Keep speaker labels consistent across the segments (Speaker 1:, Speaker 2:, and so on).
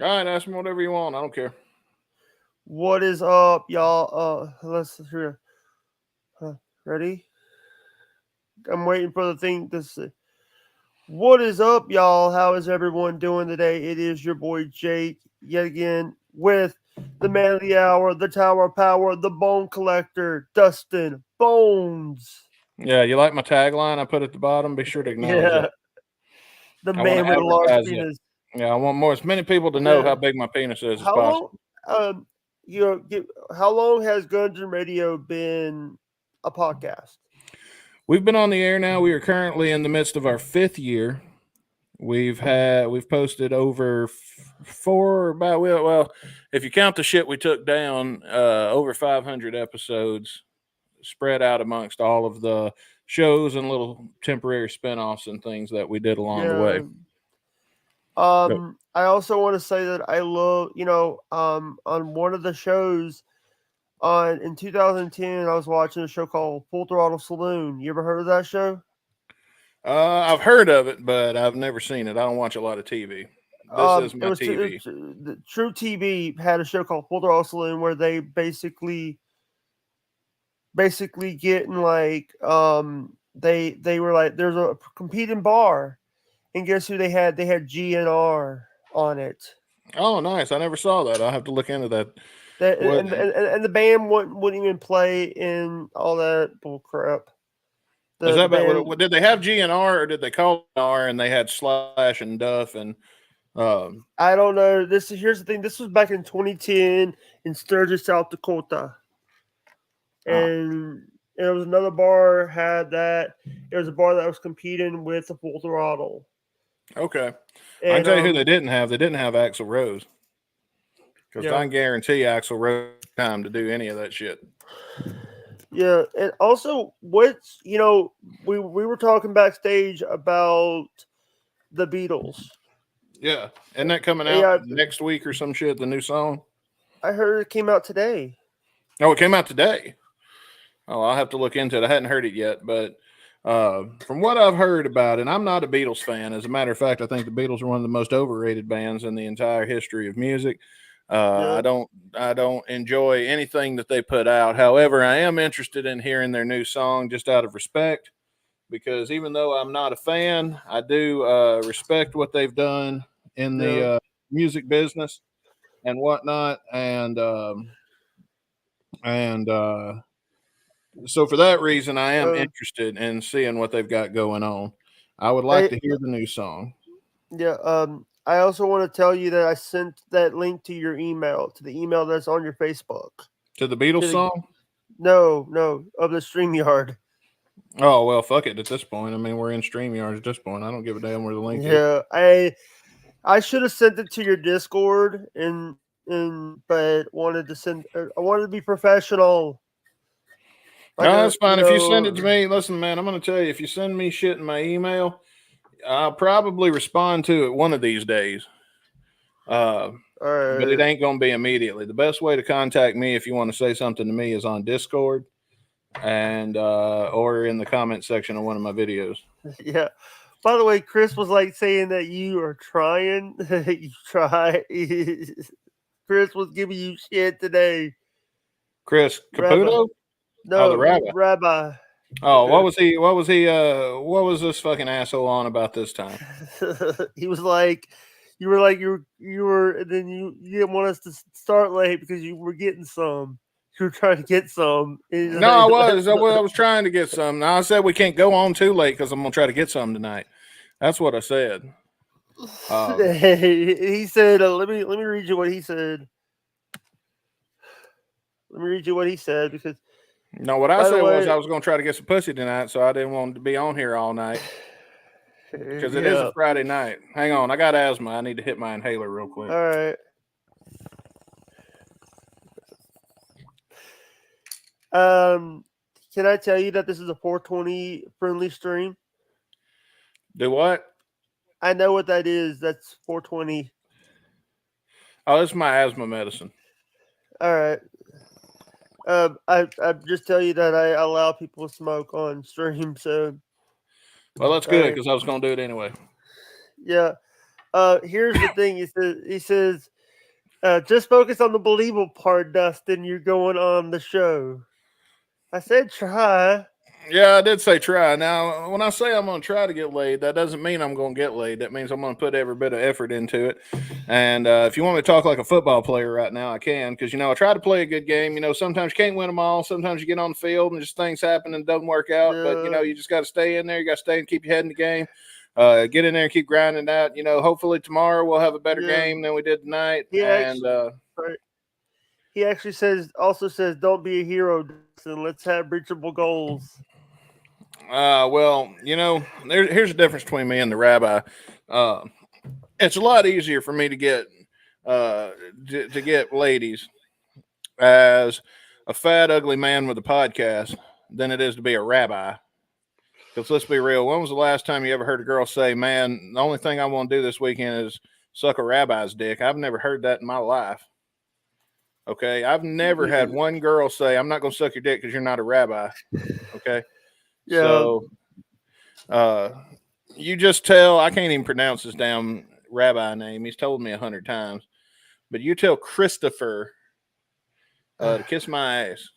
Speaker 1: All right, ask me whatever you want. I don't care.
Speaker 2: What is up, y'all? Let's hear. Ready? I'm waiting for the thing to say. What is up, y'all? How is everyone doing today? It is your boy Jake yet again with the man of the hour, the Tower of Power, the Bone Collector, Dustin Bones.
Speaker 1: Yeah, you like my tagline I put at the bottom? Be sure to acknowledge
Speaker 2: Yeah,
Speaker 1: that.
Speaker 2: the
Speaker 1: I want
Speaker 2: man
Speaker 1: to
Speaker 2: with a large
Speaker 1: advertise it.
Speaker 2: penis.
Speaker 1: Yeah, I want more as many people to know
Speaker 2: Yeah.
Speaker 1: how big my penis is as
Speaker 2: How long?
Speaker 1: possible.
Speaker 2: Um, you know, how long has Guns and Radio been a podcast?
Speaker 1: We've been on the air now. We are currently in the midst of our 5th year. We've posted over four about well, if you count the shit we took down, over 500 episodes spread out amongst all of the shows and little temporary spinoffs and things that we did along the way.
Speaker 2: Yeah.
Speaker 1: Yep.
Speaker 2: I also want to say that I love, on one of the shows on in 2010, I was watching a show called Full Throttle Saloon. You ever heard of that show?
Speaker 1: I've heard of it, but I've never seen it. I don't watch a lot of TV. This is
Speaker 2: It
Speaker 1: my
Speaker 2: was
Speaker 1: TV.
Speaker 2: the True TV had a show called Full Throttle Saloon where they basically getting like they were like there's a competing bar, and guess who they had? They had GNR on it.
Speaker 1: Oh, nice. I never saw that. I'll have to look into that.
Speaker 2: That
Speaker 1: What
Speaker 2: and the band wouldn't even play in all that bull crap.
Speaker 1: is
Speaker 2: The
Speaker 1: that about?
Speaker 2: band,
Speaker 1: Did they have GNR or did they call it R and they had Slash and Duff and
Speaker 2: I don't know. Here's the thing. This was back in 2010 in Sturgis, South Dakota,
Speaker 1: oh,
Speaker 2: and there was another bar had that. It was a bar that was competing with the Full Throttle,
Speaker 1: okay. I can
Speaker 2: and
Speaker 1: tell you who they didn't have. They didn't have Axl Rose because I
Speaker 2: yeah,
Speaker 1: can guarantee Axl Rose time to do any of that shit.
Speaker 2: yeah, and also what's we were talking backstage about the Beatles.
Speaker 1: Yeah, isn't that coming out
Speaker 2: Yeah,
Speaker 1: next week or some shit? The new song.
Speaker 2: I heard it came out today.
Speaker 1: Oh, it came out today. Oh, I'll have to look into it. I hadn't heard it yet, but from what I've heard about it, I'm not a Beatles fan. As a matter of fact, I think the Beatles are one of the most overrated bands in the entire history of music.
Speaker 2: Yeah,
Speaker 1: I don't enjoy anything that they put out. However, I am interested in hearing their new song just out of respect, because even though I'm not a fan, I do respect what they've done in the
Speaker 2: yeah.
Speaker 1: music business and whatnot, and so for that reason, I am
Speaker 2: Uh,
Speaker 1: interested in seeing what they've got going on. I would like
Speaker 2: I
Speaker 1: to hear the new song.
Speaker 2: Yeah. I also want to tell you that I sent that link to your email, to the email that's on your Facebook.
Speaker 1: To the Beatles
Speaker 2: To the
Speaker 1: song?
Speaker 2: no of the StreamYard.
Speaker 1: Oh well, fuck it. At this point, I mean, we're in Streamyard at this point. I don't give a damn where the link is.
Speaker 2: Yeah, I should have sent it to your Discord and but wanted to send. I wanted to be professional. Like
Speaker 1: No,
Speaker 2: a
Speaker 1: that's fine. If you send it to me, listen, man, I'm going to tell you. If you send me shit in my email, I'll probably respond to it one of these days. Uh, but it
Speaker 2: uh,
Speaker 1: ain't going to be immediately. The best way to contact me if you want to say something to me is on Discord and or in the comment section of one of my videos.
Speaker 2: yeah. By the way, Chris was like saying that you are trying. You try. Chris was giving you shit today.
Speaker 1: Chris
Speaker 2: Rabbi.
Speaker 1: Caputo? Oh, the
Speaker 2: No,
Speaker 1: rabbi.
Speaker 2: Rabbi.
Speaker 1: Oh, what was he? What was he? What was this fucking asshole on about this time?
Speaker 2: He was like, you were like you were, and then you didn't want us to start late because you were getting some. You were trying to get some.
Speaker 1: No, I was. I was trying to get some. Now I said we can't go on too late because I'm gonna try to get some tonight. That's what I said. Um,
Speaker 2: He said, let me read you what he said. Let me read you what he said because,
Speaker 1: no, what I
Speaker 2: by the
Speaker 1: said was
Speaker 2: way,
Speaker 1: I was gonna try to get some pussy tonight, so I didn't want to be on here all night because it is a
Speaker 2: yeah.
Speaker 1: Friday night. Hang on, I got asthma. I need to hit my inhaler real quick.
Speaker 2: All right. Um, can I tell you that this is a 420 friendly stream?
Speaker 1: Do what?
Speaker 2: I know what that is. That's 420.
Speaker 1: Oh, this is my asthma medicine.
Speaker 2: All right. I just tell you that I allow people to smoke on stream. So
Speaker 1: Well, that's good
Speaker 2: I
Speaker 1: because I was gonna do it anyway.
Speaker 2: yeah. Here's the thing. He says, just focus on the believable part, Dustin. You're going on the show. I said try.
Speaker 1: Yeah, I did say try. Now, when I say I'm going to try to get laid, that doesn't mean I'm going to get laid. That means I'm going to put every bit of effort into it. And if you want me to talk like a football player right now, I can. Because, I try to play a good game. Sometimes you can't win them all. Sometimes you get on the field and just things happen and it doesn't work out. But, you just got to stay in there. You got to stay and keep your head in the game. Get in there and keep grinding out. Hopefully tomorrow we'll have a better game than we did tonight.
Speaker 2: He actually also says, don't be a hero, Dustin. Let's have reachable goals.
Speaker 1: Well, here's the difference between me and the rabbi. It's a lot easier for me to get ladies as a fat, ugly man with a podcast than it is to be a rabbi. Because let's be real, when was the last time you ever heard a girl say, man, the only thing I want to do this weekend is suck a rabbi's dick? I've never heard that in my life. Okay, I've never had one girl say, I'm not going to suck your dick because you're not a rabbi. Okay.
Speaker 2: Yeah.
Speaker 1: So, you just tell, I can't even pronounce his damn rabbi name. He's told me 100 times, but you tell Christopher to kiss my ass.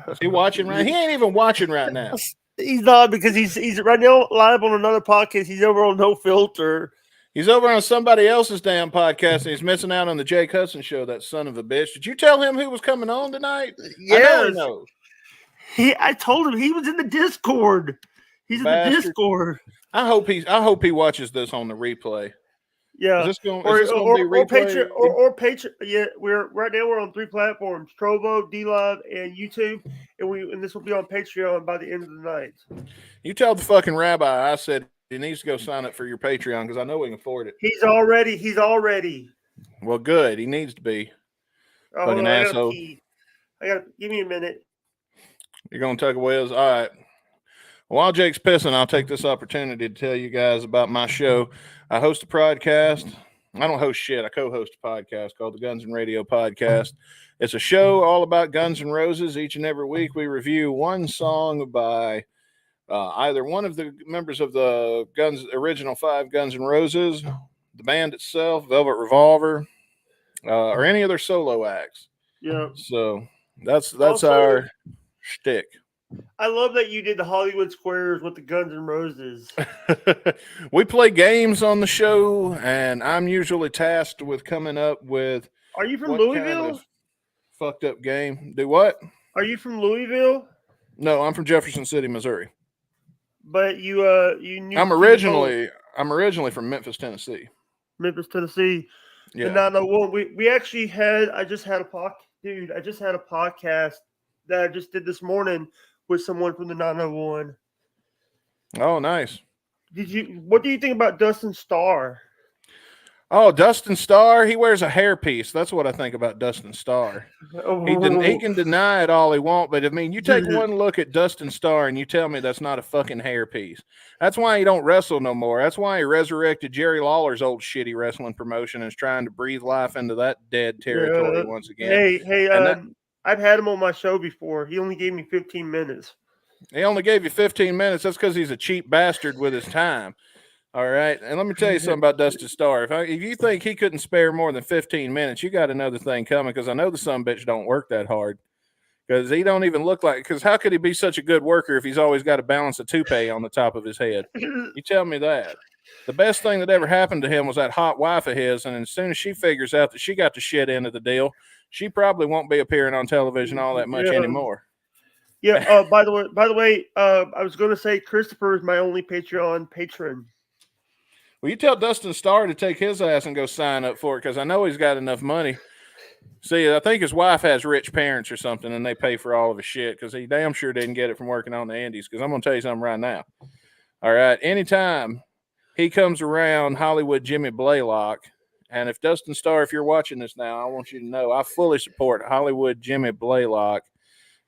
Speaker 1: Is he watching right? He ain't even watching right now.
Speaker 2: He's not, because he's right now live on another podcast. He's over on No Filter.
Speaker 1: He's over on somebody else's damn podcast, and he's missing out on the Jake Hudson show. That son of a bitch. Did you tell him who was coming on tonight?
Speaker 2: Yes.
Speaker 1: I know he knows.
Speaker 2: I told him he was in the Discord. He's
Speaker 1: Bastard.
Speaker 2: In the Discord.
Speaker 1: I hope he watches this on the replay.
Speaker 2: Yeah.
Speaker 1: Is this going to be replay?
Speaker 2: Or Patreon? Yeah, we're on 3 platforms: Trovo, DLive, and YouTube, and this will be on Patreon by the end of the night.
Speaker 1: You tell the fucking rabbi I said he needs to go sign up for your Patreon because I know we can afford it.
Speaker 2: He's already.
Speaker 1: Well, good. He needs to be. Fucking asshole.
Speaker 2: Give me a minute.
Speaker 1: You're going to take away his. All right. While Jake's pissing, I'll take this opportunity to tell you guys about my show. I host a podcast. I don't host shit. I co-host a podcast called the Guns and Radio Podcast. It's a show all about Guns N' Roses. Each and every week, we review one song by either one of the members of the original 5 Guns N' Roses, the band itself, Velvet Revolver, or any other solo acts.
Speaker 2: Yeah.
Speaker 1: So that's our shtick.
Speaker 2: I love that you did the Hollywood Squares with the Guns N' Roses.
Speaker 1: We play games on the show, and I'm usually tasked with coming up with.
Speaker 2: Are you from Louisville?
Speaker 1: Kind of fucked up game. Do what?
Speaker 2: Are you from Louisville?
Speaker 1: No, I'm from Jefferson City, Missouri.
Speaker 2: But you knew.
Speaker 1: I'm originally from Memphis, Tennessee.
Speaker 2: Memphis, Tennessee.
Speaker 1: Yeah.
Speaker 2: The 901. We actually had. I just had a podcast that I just did this morning with someone from the 901.
Speaker 1: Oh, nice.
Speaker 2: What do you think about Dustin Starr?
Speaker 1: Oh, Dustin Starr, he wears a hairpiece. That's what I think about Dustin Starr. He can deny it all he wants, but I mean, you take one look at Dustin Starr and you tell me that's not a fucking hairpiece. That's why he don't wrestle no more. That's why he resurrected Jerry Lawler's old shitty wrestling promotion and is trying to breathe life into that dead territory once again.
Speaker 2: Hey, I've had him on my show before. He only gave me 15 minutes.
Speaker 1: He only gave you 15 minutes. That's because he's a cheap bastard with his time. All right. And let me tell you something about Dustin Starr. If you think he couldn't spare more than 15 minutes, you got another thing coming, because I know the sumbitch don't work that hard. Because he don't even look like – because how could he be such a good worker if he's always got to balance a toupee on the top of his head? You tell me that. The best thing that ever happened to him was that hot wife of his, and as soon as she figures out that she got the shit end of the deal, she probably won't be appearing on television all that much anymore.
Speaker 2: Yeah. By the way, I was going to say Christopher is my only Patreon patron.
Speaker 1: Well, you tell Dustin Starr to take his ass and go sign up for it, because I know he's got enough money. See, I think his wife has rich parents or something, and they pay for all of his shit, because he damn sure didn't get it from working on the Indies. Because I'm going to tell you something right now. All right, anytime he comes around Hollywood Jimmy Blaylock, and if Dustin Starr, if you're watching this now, I want you to know I fully support Hollywood Jimmy Blaylock.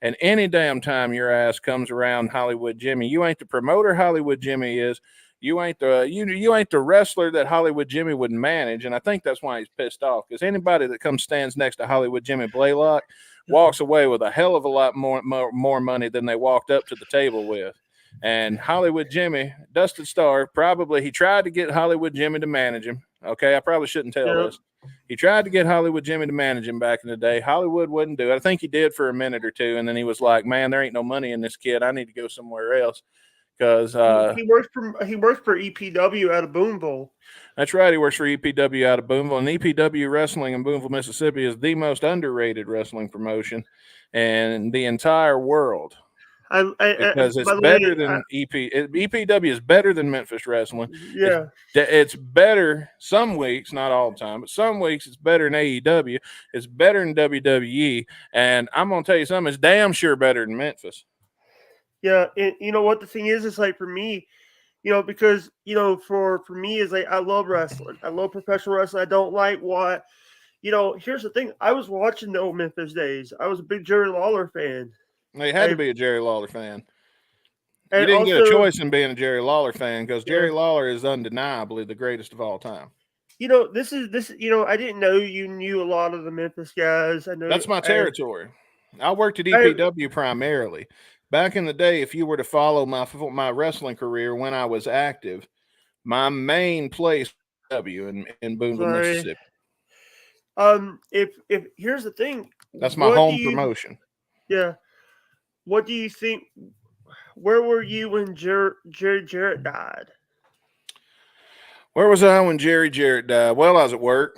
Speaker 1: And any damn time your ass comes around Hollywood Jimmy, you ain't the promoter Hollywood Jimmy is. You ain't the wrestler that Hollywood Jimmy would manage, and I think that's why he's pissed off. Because anybody that stands next to Hollywood Jimmy Blaylock walks away with a hell of a lot more money than they walked up to the table with. And Hollywood Jimmy, Dustin Starr, probably he tried to get Hollywood Jimmy to manage him. Okay, I probably shouldn't tell
Speaker 2: Yeah.
Speaker 1: this. He tried to get Hollywood Jimmy to manage him back in the day. Hollywood wouldn't do it. I think he did for a minute or two, and then he was like, "Man, there ain't no money in this kid. I need to go somewhere else." Because
Speaker 2: He works for EPW out of Boonville.
Speaker 1: that's right, he works for EPW out of Boonville, and EPW Wrestling in Boonville, Mississippi, is the most underrated wrestling promotion in the entire world. Because it's
Speaker 2: By the
Speaker 1: better
Speaker 2: way,
Speaker 1: than EPW is better than Memphis Wrestling.
Speaker 2: yeah.
Speaker 1: It's better some weeks, not all the time, but some weeks it's better than AEW. It's better than WWE, and I'm gonna tell you something. It's damn sure better than Memphis.
Speaker 2: Yeah, and you know what the thing is? It's like for me, because for me is like I love wrestling. I love professional wrestling. I don't like what here's the thing. I was watching the old Memphis days. I was a big Jerry Lawler fan.
Speaker 1: You had to be a Jerry Lawler fan. You
Speaker 2: And
Speaker 1: didn't get a
Speaker 2: also,
Speaker 1: choice in being a Jerry Lawler fan because Jerry
Speaker 2: Yeah.
Speaker 1: Lawler is undeniably the greatest of all time.
Speaker 2: This. I didn't know you knew a lot of the Memphis guys. I know
Speaker 1: That's my territory. I worked at
Speaker 2: I-
Speaker 1: EPW primarily. Back in the day, if you were to follow my wrestling career when I was active, my main place was W in Boonville,
Speaker 2: Sorry.
Speaker 1: Mississippi.
Speaker 2: If here's the thing.
Speaker 1: That's my
Speaker 2: what
Speaker 1: home
Speaker 2: do you-
Speaker 1: promotion.
Speaker 2: Yeah. What do you think? Where were you when Jerry Jarrett died?
Speaker 1: Where was I when Jerry Jarrett died? Well, I was at work.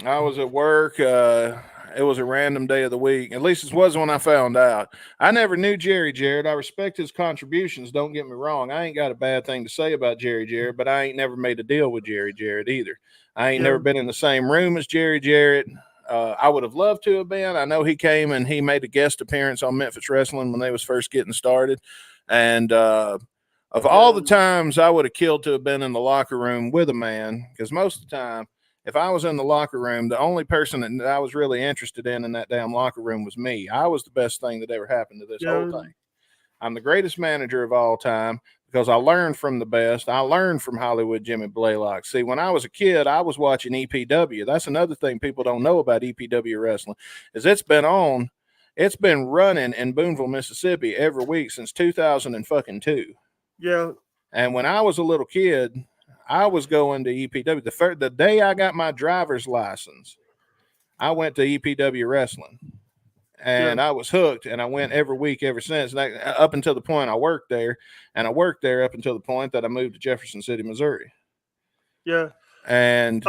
Speaker 1: I was at work. It was a random day of the week. At least it was when I found out. I never knew Jerry Jarrett. I respect his contributions. Don't get me wrong. I ain't got a bad thing to say about Jerry Jarrett, but I ain't never made a deal with Jerry Jarrett either. I ain't never been in the same room as Jerry Jarrett. I would have loved to have been. I know he came and he made a guest appearance on Memphis Wrestling when they was first getting started. And of all the times I would have killed to have been in the locker room with a man, because most of the time, if I was in the locker room, the only person that I was really interested in that damn locker room was me. I was the best thing that ever happened to this whole thing. I'm the greatest manager of all time because I learned from the best. I learned from Hollywood Jimmy Blaylock. See, when I was a kid, I was watching EPW. That's another thing people don't know about EPW wrestling is it's been running in Boonville, Mississippi every week since 2002.
Speaker 2: Yeah.
Speaker 1: And when I was a little kid, I was going to EPW. The day I got my driver's license, I went to EPW wrestling. And I was hooked, and I went every week ever since. Up until the point I worked there, and I worked there up until the point that I moved to Jefferson City, Missouri.
Speaker 2: Yeah.
Speaker 1: And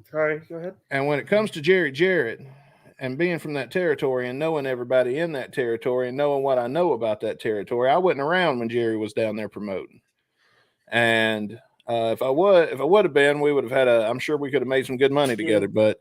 Speaker 2: sorry, go ahead.
Speaker 1: And when it comes to Jerry Jarrett and being from that territory and knowing everybody in that territory and knowing what I know about that territory, I wasn't around when Jerry was down there promoting. And if I would have been, we would have had I'm sure we could have made some good money together. But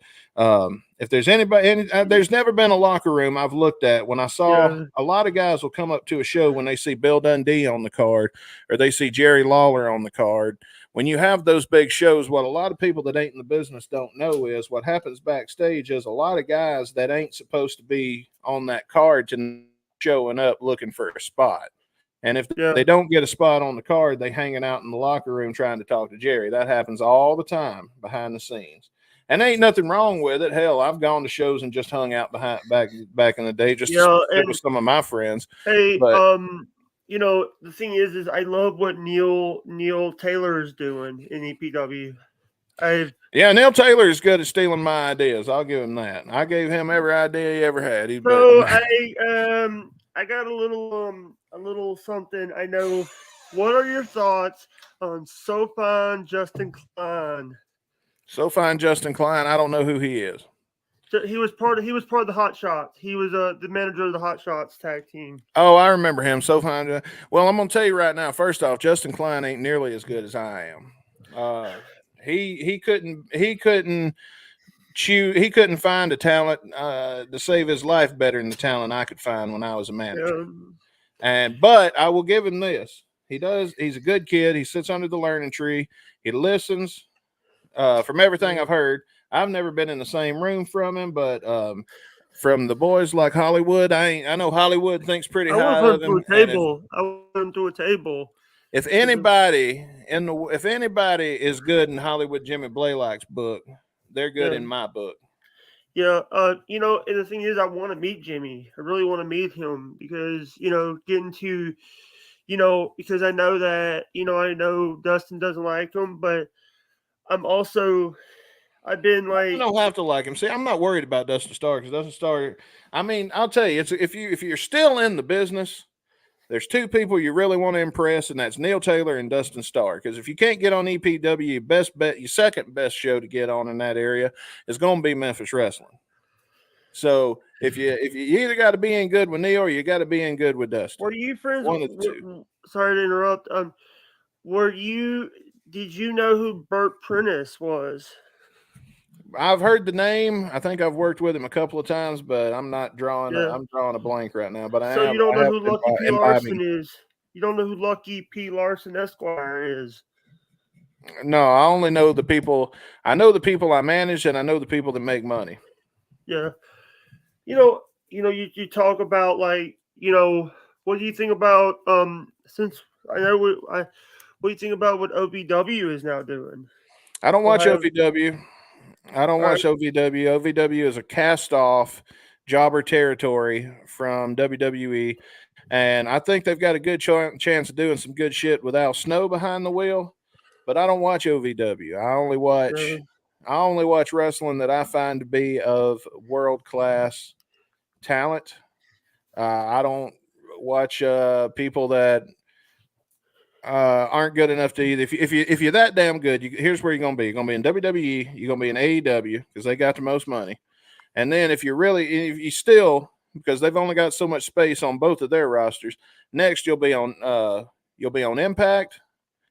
Speaker 1: if there's anybody, there's never been a locker room I've looked at when I saw a lot of guys will come up to a show when they see Bill Dundee on the card or they see Jerry Lawler on the card. When you have those big shows, what a lot of people that ain't in the business don't know is what happens backstage is a lot of guys that ain't supposed to be on that card to showing up looking for a spot. And if they don't get a spot on the card, they hanging out in the locker room trying to talk to Jerry. That happens all the time behind the scenes. And there ain't nothing wrong with it. Hell, I've gone to shows and just hung out back in the day just to sit with some of my friends.
Speaker 2: Hey, the thing is I love what Neil Taylor is doing in EPW.
Speaker 1: Neil Taylor is good at stealing my ideas. I'll give him that. I gave him every idea he ever had.
Speaker 2: I got a little something. I know. What are your thoughts on SoFine Justin Klein?
Speaker 1: SoFine Justin Klein. I don't know who he is.
Speaker 2: He was part of the Hot Shots. He was the manager of the Hot Shots tag team.
Speaker 1: Oh, I remember him. SoFine. Well, I'm gonna tell you right now. First off, Justin Klein ain't nearly as good as I am. He couldn't find a talent to save his life better than the talent I could find when I was a manager. But I will give him this. He's a good kid. He sits under the learning tree. He listens. From everything I've heard, I've never been in the same room from him, but from the boys like Hollywood, I know Hollywood thinks pretty high of him.
Speaker 2: I went through a table.
Speaker 1: If anybody is good in Hollywood Jimmy Blaylock's book, they're good in my book.
Speaker 2: Yeah, and the thing is, I want to meet Jimmy. I really want to meet him because because I know that I know Dustin doesn't like him, but I've been
Speaker 1: I
Speaker 2: like,
Speaker 1: don't have to like him. See, I'm not worried about Dustin Starr because Dustin Starr. I mean, I'll tell you, it's if you're still in the business, there's two people you really want to impress, and that's Neil Taylor and Dustin Starr. Because if you can't get on EPW, your best bet, your second best show to get on in that area is going to be Memphis Wrestling. So if you either got to be in good with Neil or you got to be in good with Dustin.
Speaker 2: were you friends?
Speaker 1: One of the two.
Speaker 2: Sorry to interrupt. Did you know who Bert Prentice was?
Speaker 1: I've heard the name. I think I've worked with him a couple of times, but I'm not drawing.
Speaker 2: Yeah.
Speaker 1: I'm drawing a blank right now. But
Speaker 2: So you don't know
Speaker 1: have
Speaker 2: who Lucky P.
Speaker 1: imbibing.
Speaker 2: Larson is? You don't know who Lucky P. Larson Esquire is?
Speaker 1: No, I only know the people. I know the people I manage, and I know the people that make money.
Speaker 2: Yeah. You talk about like, what do you think about since I know what do you think about what OVW is now doing?
Speaker 1: I don't watch
Speaker 2: Well,
Speaker 1: OVW. I don't watch OVW. OVW is a cast off jobber territory from WWE. And I think they've got a good chance of doing some good shit with Al Snow behind the wheel. But I don't watch OVW. I only watch wrestling that I find to be of world class talent. I don't watch people that aren't good enough to either. If you're that damn good, here's where you're gonna be. You're gonna be in WWE. You're gonna be in AEW because they got the most money. And then if you still, because they've only got so much space on both of their rosters. Next, you'll be on Impact.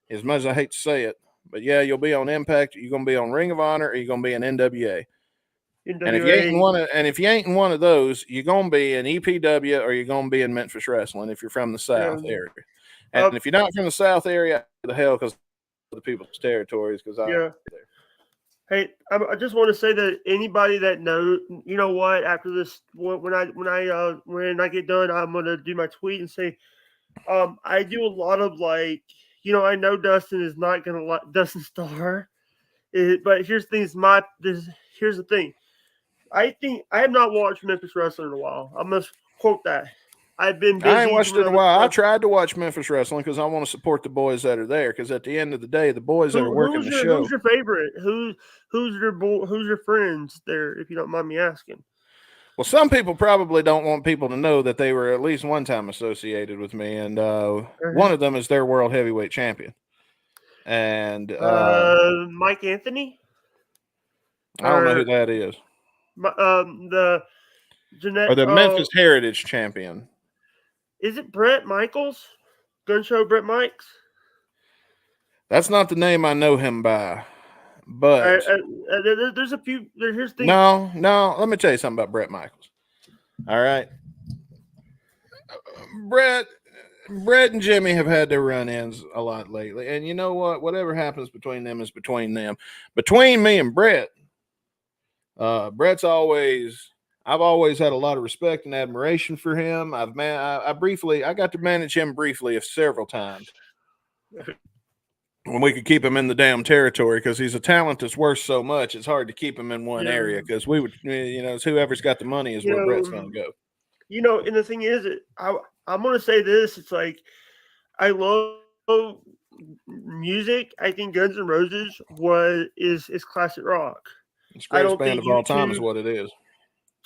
Speaker 1: As much as I hate to say it, but yeah, you'll be on Impact. You're gonna be on Ring of Honor, or you're gonna be in NWA. And if you ain't in one of those, you're gonna be in EPW or you're gonna be in Memphis Wrestling if you're from the South area. And if you're not from the South area, the hell, because the people's territories. Because
Speaker 2: Hey, I just want to say that anybody that knows, you know what? After this, when I get done, I'm gonna do my tweet and say, I do a lot of like, I know Dustin is not gonna like Dustin Starr, but here's the thing. I think I have not watched Memphis Wrestling in a while. I must quote that. I've been busy.
Speaker 1: I ain't watched it in a while. I tried to watch Memphis Wrestling because I want to support the boys that are there. Because at the end of the day, the boys that are working the show.
Speaker 2: Who's your favorite? Who's your friends there? If you don't mind me asking.
Speaker 1: Well, some people probably don't want people to know that they were at least one time associated with me, and one of them is their world heavyweight champion. And
Speaker 2: Mike Anthony.
Speaker 1: I don't know who that is.
Speaker 2: The Jeanette,
Speaker 1: or the Memphis Heritage champion.
Speaker 2: Is it Brett Michaels? Gun Show Brett Mikes?
Speaker 1: That's not the name I know him by. But
Speaker 2: there's a few. Here's things.
Speaker 1: No. Let me tell you something about Brett Michaels. All right, Brett and Jimmy have had their run-ins a lot lately, and you know what? Whatever happens between them is between them. Between me and Brett, I've always had a lot of respect and admiration for him. I got to manage him briefly several times when we could keep him in the damn territory, because he's a talent that's worth so much. It's hard to keep him in one area, because we would, it's whoever's got the money is where Brett's going to
Speaker 2: go. And the thing is, I'm going to say this. It's like, I love music. I think Guns N' Roses is classic rock.
Speaker 1: It's the greatest band of all time is what it is.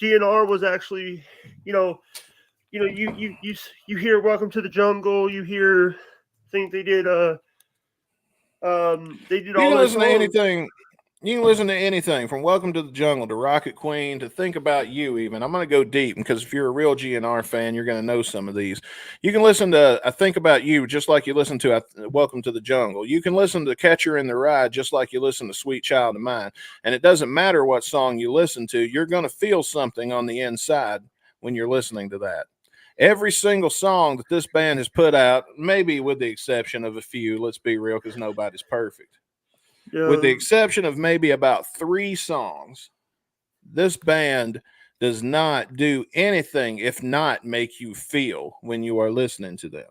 Speaker 2: GNR was actually, you hear Welcome to the Jungle. You hear, I think they did, they did all those songs.
Speaker 1: You can listen to anything from Welcome to the Jungle to Rocket Queen to Think About You even. I'm going to go deep, because if you're a real GNR fan, you're going to know some of these. You can listen to Think About You just like you listen to Welcome to the Jungle. You can listen to Catcher in the Rye just like you listen to Sweet Child of Mine. And it doesn't matter what song you listen to, you're going to feel something on the inside when you're listening to that. Every single song that this band has put out, maybe with the exception of a few, let's be real, because nobody's perfect. With the exception of maybe about 3 songs, this band does not do anything if not make you feel when you are listening to them.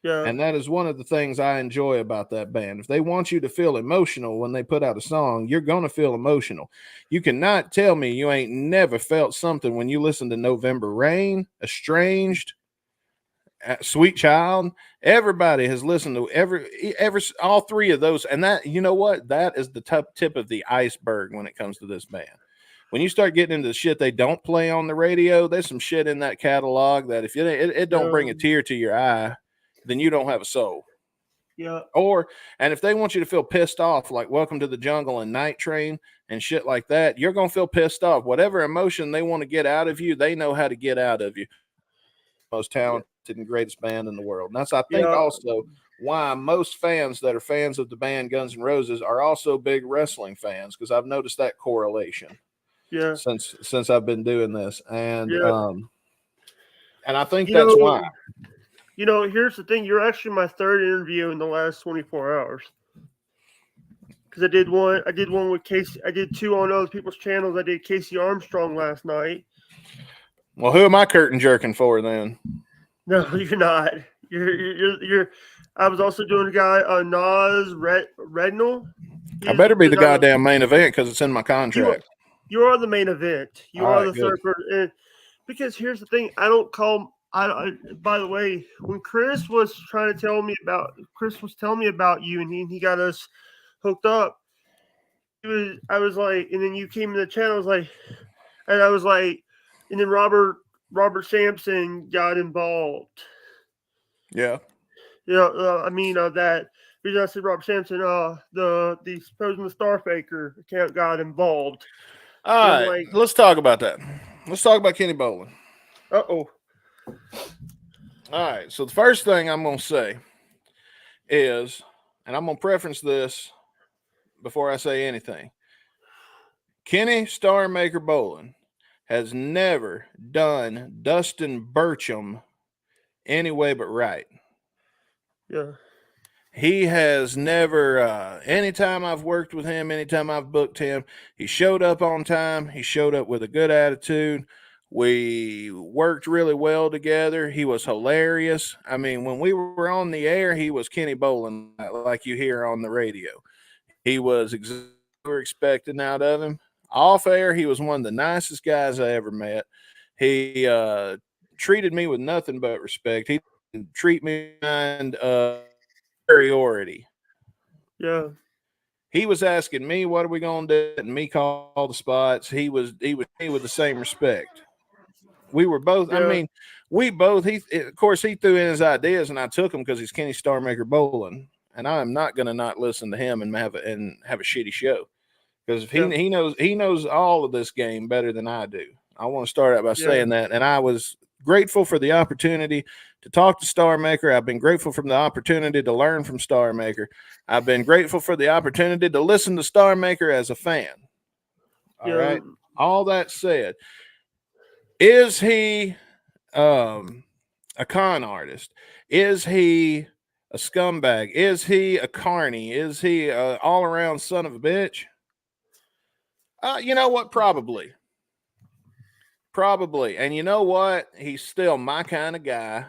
Speaker 2: Yeah.
Speaker 1: And that is one of the things I enjoy about that band. If they want you to feel emotional when they put out a song, you're going to feel emotional. You cannot tell me you ain't never felt something when you listen to November Rain, Estranged, Sweet Child. Everybody has listened to every all three of those, and that, you know what, that is the tip of the iceberg when it comes to this band. When you start getting into the shit they don't play on the radio, there's some shit in that catalog that if it don't bring a tear to your eye, then you don't have a soul.
Speaker 2: Yeah.
Speaker 1: And if they want you to feel pissed off, like Welcome to the Jungle and Night Train and shit like that, you're going to feel pissed off. Whatever emotion they want to get out of you, they know how to get out of you. Most talented and greatest band in the world. And that's, I think, also why most fans that are fans of the band Guns N' Roses are also big wrestling fans, because I've noticed that correlation.
Speaker 2: Yeah.
Speaker 1: Since I've been doing this. And I think that's why.
Speaker 2: You know, here's the thing. You're actually my third interview in the last 24 hours. Because I did one with Casey. I did two on other people's channels. I did Casey Armstrong last night.
Speaker 1: Well, who am I curtain jerking for then?
Speaker 2: No, you're not. You're. I was also doing a guy, Nas Rednall.
Speaker 1: I better be the goddamn main event because it's in my contract.
Speaker 2: You are the main event. You are the third person. Because here's the thing. By the way, when Chris was telling me about you, and he got us hooked up. I was like, and then you came to the channel. I was like, and then Robert Sampson got involved.
Speaker 1: Yeah.
Speaker 2: That reason I said Robert Sampson, the supposed Starfaker account got involved.
Speaker 1: All right, let's talk about that. Let's talk about Kenny Bolin.
Speaker 2: Uh-oh.
Speaker 1: All right, so the first thing I'm going to say is, and I'm going to preference this before I say anything, Kenny Starmaker Bolin has never done Dustin Burcham any way but right.
Speaker 2: Yeah.
Speaker 1: He has never, anytime I've worked with him, anytime I've booked him, he showed up on time. He showed up with a good attitude. We worked really well together. He was hilarious. I mean, when we were on the air, he was Kenny Bolin, like you hear on the radio. He was exactly what we were expecting out of him. Off air, he was one of the nicest guys I ever met. He treated me with nothing but respect. He didn't treat me behind superiority.
Speaker 2: Yeah.
Speaker 1: He was asking me, what are we going to do? And me call the spots. He was me with the same respect. We were both, of course, he threw in his ideas and I took them because he's Kenny Starmaker Bolin. And I am not going to not listen to him and have a shitty show. Because he knows all of this game better than I do. I want to start out by saying that. And I was grateful for the opportunity to talk to Starmaker. I've been grateful for the opportunity to learn from Starmaker. I've been grateful for the opportunity to listen to Starmaker as a fan. All right. All that said, is he a con artist? Is he a scumbag? Is he a carny? Is he an all-around son of a bitch? You know what? Probably. And you know what? He's still my kind of guy.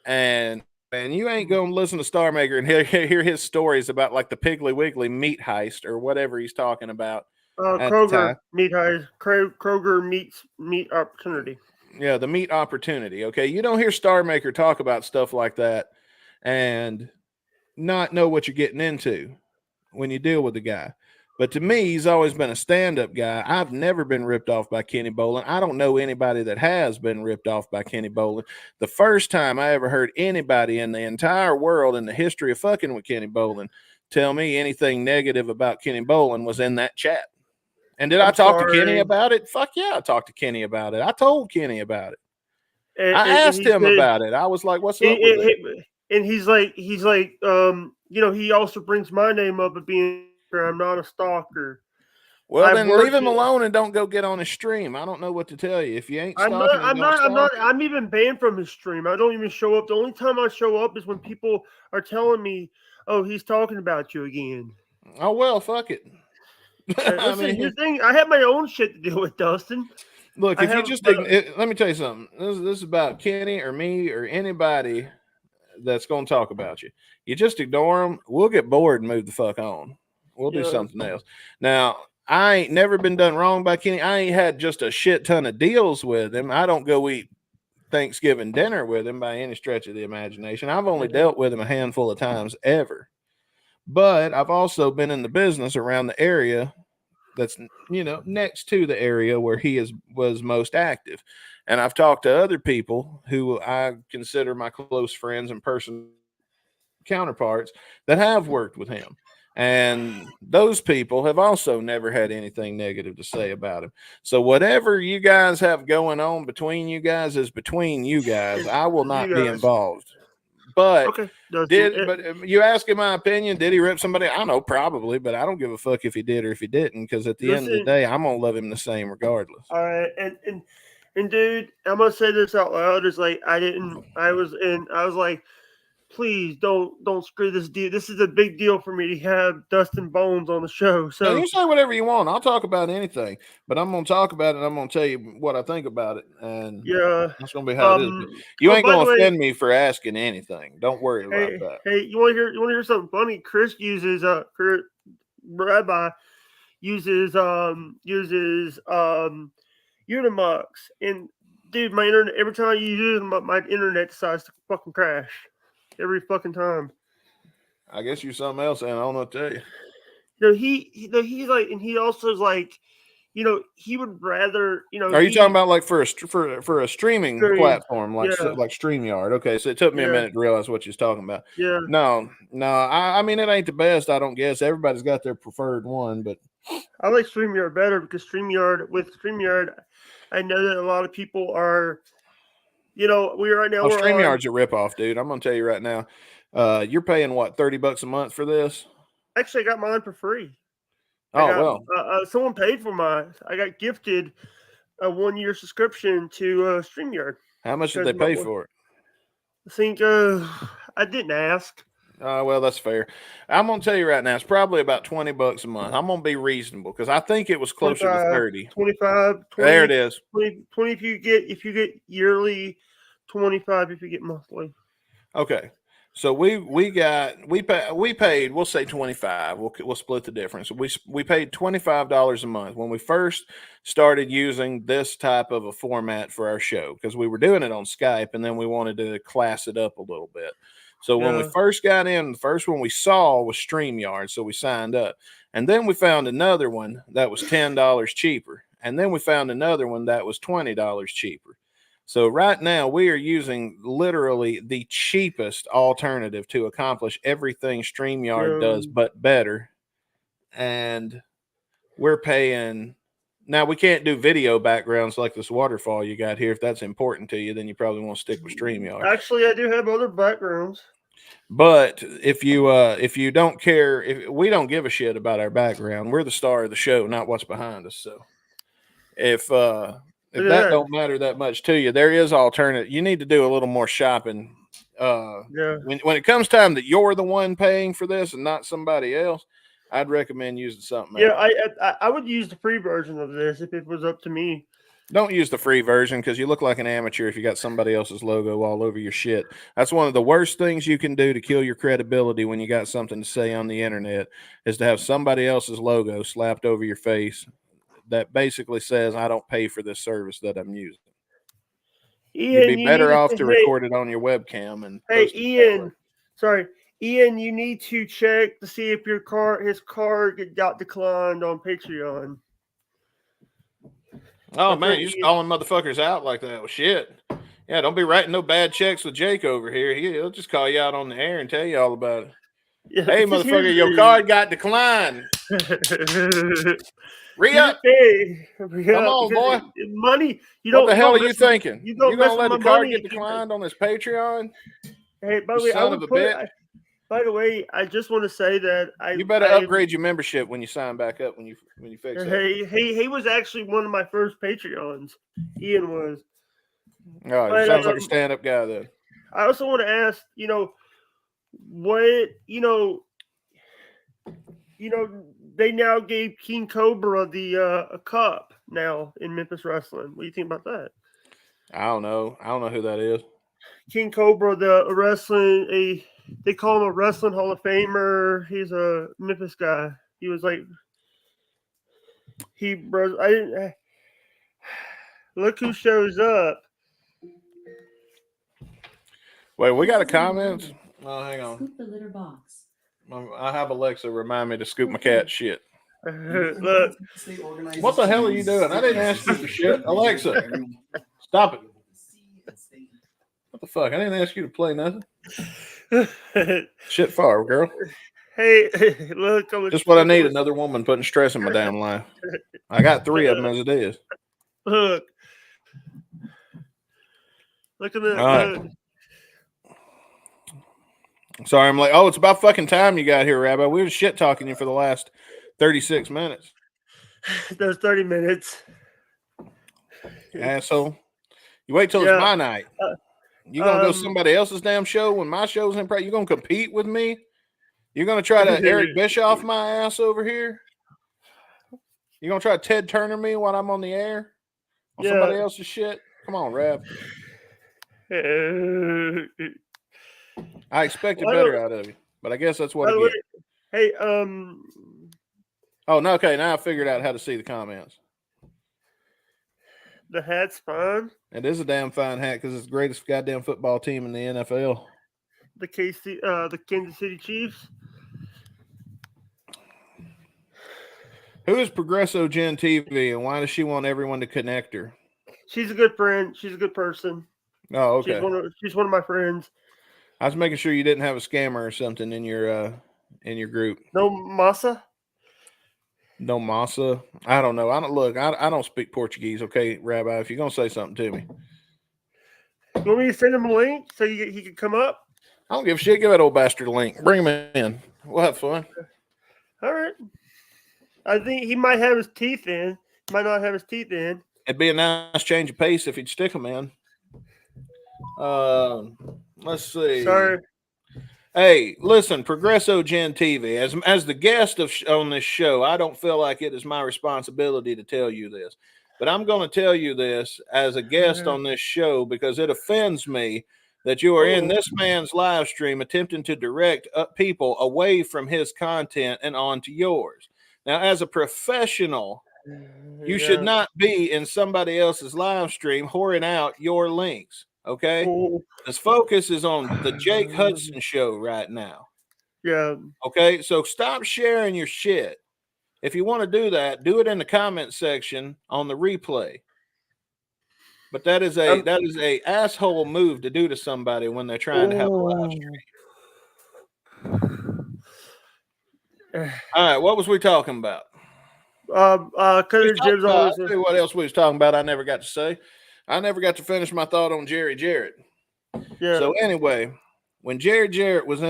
Speaker 1: And you ain't going to listen to Starmaker and hear his stories about like the Piggly Wiggly meat heist or whatever he's talking about.
Speaker 2: Kroger meat heist. Kroger meat opportunity.
Speaker 1: Yeah, the meat opportunity. Okay. You don't hear Starmaker talk about stuff like that and not know what you're getting into when you deal with the guy. But to me, he's always been a stand-up guy. I've never been ripped off by Kenny Bolin. I don't know anybody that has been ripped off by Kenny Bolin. The first time I ever heard anybody in the entire world in the history of fucking with Kenny Bolin tell me anything negative about Kenny Bolin was in that chat. And did I talk to Kenny about it? Fuck yeah, I talked to Kenny about it. I told Kenny about it. I asked him about it. I was like, what's up with it?
Speaker 2: And he's like, he also brings my name up of being I'm not a stalker.
Speaker 1: Well, then leave him alone and don't go get on his stream. I don't know what to tell you. If you ain't stalking,
Speaker 2: I'm even banned from his stream. I don't even show up. The only time I show up is when people are telling me, "Oh, he's talking about you again."
Speaker 1: Oh well, fuck it.
Speaker 2: Listen, here's the thing. I have my own shit to deal with, Dustin.
Speaker 1: Look, let me tell you something. This is about Kenny or me or anybody that's going to talk about you. You just ignore them. We'll get bored and move the fuck on. We'll do something else. Now, I ain't never been done wrong by Kenny. I ain't had just a shit ton of deals with him. I don't go eat Thanksgiving dinner with him by any stretch of the imagination. I've only dealt with him a handful of times ever. But I've also been in the business around the area that's, next to the area where he was most active. And I've talked to other people who I consider my close friends and personal counterparts that have worked with him. And those people have also never had anything negative to say about him. So whatever you guys have going on between you guys is between you guys. I will not be involved. But
Speaker 2: Okay.
Speaker 1: but you ask in my opinion, did he rip somebody? I know, probably, but I don't give a fuck if he did or if he didn't, because at the end of the day, I'm gonna love him the same regardless.
Speaker 2: All right, and dude, I'm gonna say this out loud. It's like I was like, please don't screw this deal. This is a big deal for me to have Dustin Bones on the show. So
Speaker 1: now, you say whatever you want. I'll talk about anything, but I'm gonna talk about it. And I'm gonna tell you what I think about it, and
Speaker 2: yeah,
Speaker 1: that's gonna be how it is. But you ain't gonna offend me for asking anything. Don't worry about that.
Speaker 2: Hey, you want to hear something funny? Chris uses Rabbi uses Unimux, and dude, my internet every time I use it, my internet decides to fucking crash every fucking time.
Speaker 1: I guess you're something else, and I don't know what to tell you.
Speaker 2: He's like, and he also is like, he would rather,
Speaker 1: Are you talking about like for a streaming platform like StreamYard? Okay, so it took me a minute to realize what you're talking about.
Speaker 2: Yeah.
Speaker 1: No. I mean, it ain't the best. I don't guess everybody's got their preferred one, but
Speaker 2: I like StreamYard better because StreamYard, I know that a lot of people are,
Speaker 1: StreamYard's a ripoff, dude. I'm gonna tell you right now. You're paying what, $30 a month for this?
Speaker 2: Actually, I got mine for free.
Speaker 1: Well,
Speaker 2: someone paid for mine. I got gifted a 1-year subscription to StreamYard.
Speaker 1: How much did they pay for it?
Speaker 2: I think I didn't ask.
Speaker 1: Well, that's fair. I'm gonna tell you right now, it's probably about $20 a month. I'm gonna be reasonable because I think it was closer to 30.
Speaker 2: 25. 20,
Speaker 1: there it is.
Speaker 2: 20 if you get yearly, 25 if you get monthly.
Speaker 1: Okay. So we paid, we'll say 25. We'll split the difference. We paid $25 a month when we first started using this type of a format for our show, because we were doing it on Skype and then we wanted to class it up a little bit. So when we first got in, the first one we saw was StreamYard, so we signed up. And then we found another one that was $10 cheaper. And then we found another one that was $20 cheaper. So right now we are using literally the cheapest alternative to accomplish everything StreamYard does, but better. And we're paying. Now, we can't do video backgrounds like this waterfall you got here. If that's important to you, then you probably want to stick with StreamYard.
Speaker 2: Actually, I do have other backgrounds.
Speaker 1: But if you don't care, if we don't give a shit about our background, we're the star of the show, not what's behind us. So if that don't matter that much to you, there is alternate. You need to do a little more shopping. When it comes time that you're the one paying for this and not somebody else, I'd recommend using something else.
Speaker 2: I would use the free version of this if it was up to me.
Speaker 1: Don't use the free version because you look like an amateur if you got somebody else's logo all over your shit. That's one of the worst things you can do to kill your credibility when you got something to say on the internet, is to have somebody else's logo slapped over your face that basically says, I don't pay for this service that I'm using. Ian, you'd be better off to record it on your webcam. And
Speaker 2: Ian, you need to check to see if his card got declined on Patreon.
Speaker 1: Oh, man, you're just calling motherfuckers out like that. Well, shit. Yeah, don't be writing no bad checks with Jake over here. He'll just call you out on the air and tell you all about it. Yeah, hey, motherfucker, your card got declined. Re-up. Come on, boy.
Speaker 2: Money.
Speaker 1: What the hell are you thinking? You're going to let the card get declined on this Patreon?
Speaker 2: Hey, by the way,
Speaker 1: son of a bitch.
Speaker 2: By the way, I just want to say that
Speaker 1: you better upgrade your membership when you sign back up when you fix it.
Speaker 2: He was actually one of my first Patreons. Ian was.
Speaker 1: Oh, he sounds like a stand-up guy then.
Speaker 2: I also want to ask, what they now gave King Cobra the a cup now in Memphis Wrestling. What do you think about that?
Speaker 1: I don't know who that is.
Speaker 2: King Cobra, they call him a wrestling Hall of Famer. He's a Memphis guy. He was like, look who shows up.
Speaker 1: Wait, we got a comment? Oh, hang on.
Speaker 3: Scoop the litter box.
Speaker 1: I have Alexa remind me to scoop my cat shit.
Speaker 2: Look,
Speaker 1: What the hell are you doing? I didn't ask you for shit. Alexa, stop it. What the fuck? I didn't ask you to play nothing. Shit far, girl.
Speaker 2: hey, look.
Speaker 1: Just what I need, another woman putting stress in my damn life. I got 3 of them as it is.
Speaker 2: Look. Look at that.
Speaker 1: All right. Sorry, I'm like, oh, it's about fucking time you got here, Rabbi. We were shit talking you for the last 36 minutes.
Speaker 2: There's 30 minutes.
Speaker 1: Asshole. You wait till
Speaker 2: Yeah.
Speaker 1: it's my night. You gonna go somebody else's damn show when my show's in practice? You gonna compete with me? You're gonna try to Eric Bischoff my ass over here? You gonna try to Ted Turner me while I'm on the air? On somebody else's shit? Come on, Rab. I expected better out of you, but I guess that's what I get.
Speaker 2: Hey,
Speaker 1: Oh, no, okay. Now I figured out how to see the comments.
Speaker 2: the hat's fine.
Speaker 1: It is a damn fine hat because it's the greatest goddamn football team in the NFL.
Speaker 2: The Kansas City Chiefs.
Speaker 1: Who is Progresso Gen TV and why does she want everyone to connect her?
Speaker 2: She's a good friend. She's a good person.
Speaker 1: Oh, okay.
Speaker 2: She's one of my friends.
Speaker 1: I was making sure you didn't have a scammer or something in your group.
Speaker 2: No masa.
Speaker 1: No masa. I don't know. I don't speak Portuguese. Okay, Rabbi, if you're gonna say something to me,
Speaker 2: You want me to send him a link so he can come up?
Speaker 1: I don't give a shit. Give that old bastard a link. Bring him in. We'll have fun.
Speaker 2: All right. I think he might have his teeth in. Might not have his teeth in.
Speaker 1: It'd be a nice change of pace if he'd stick them in. Let's see.
Speaker 2: Sorry.
Speaker 1: Hey, listen, Progresso Gen TV. As the guest on this show, I don't feel like it is my responsibility to tell you this, but I'm going to tell you this as a guest on this show because it offends me that you are in this man's live stream attempting to direct people away from his content and onto yours. Now, as a professional, you should not be in somebody else's live stream whoring out your links. Okay, this focus is on the Jake Hudson show right now.
Speaker 2: Yeah.
Speaker 1: Okay, so stop sharing your shit. If you want to do that, do it in the comment section on the replay. But that is a asshole move to do to somebody when they're trying to have a live stream. All right, what was we talking about?
Speaker 2: Cutter Jibs
Speaker 1: I'll tell you what else we was talking about. I never got to say. I never got to finish my thought on Jerry Jarrett.
Speaker 2: Yeah.
Speaker 1: So anyway, when Jerry Jarrett was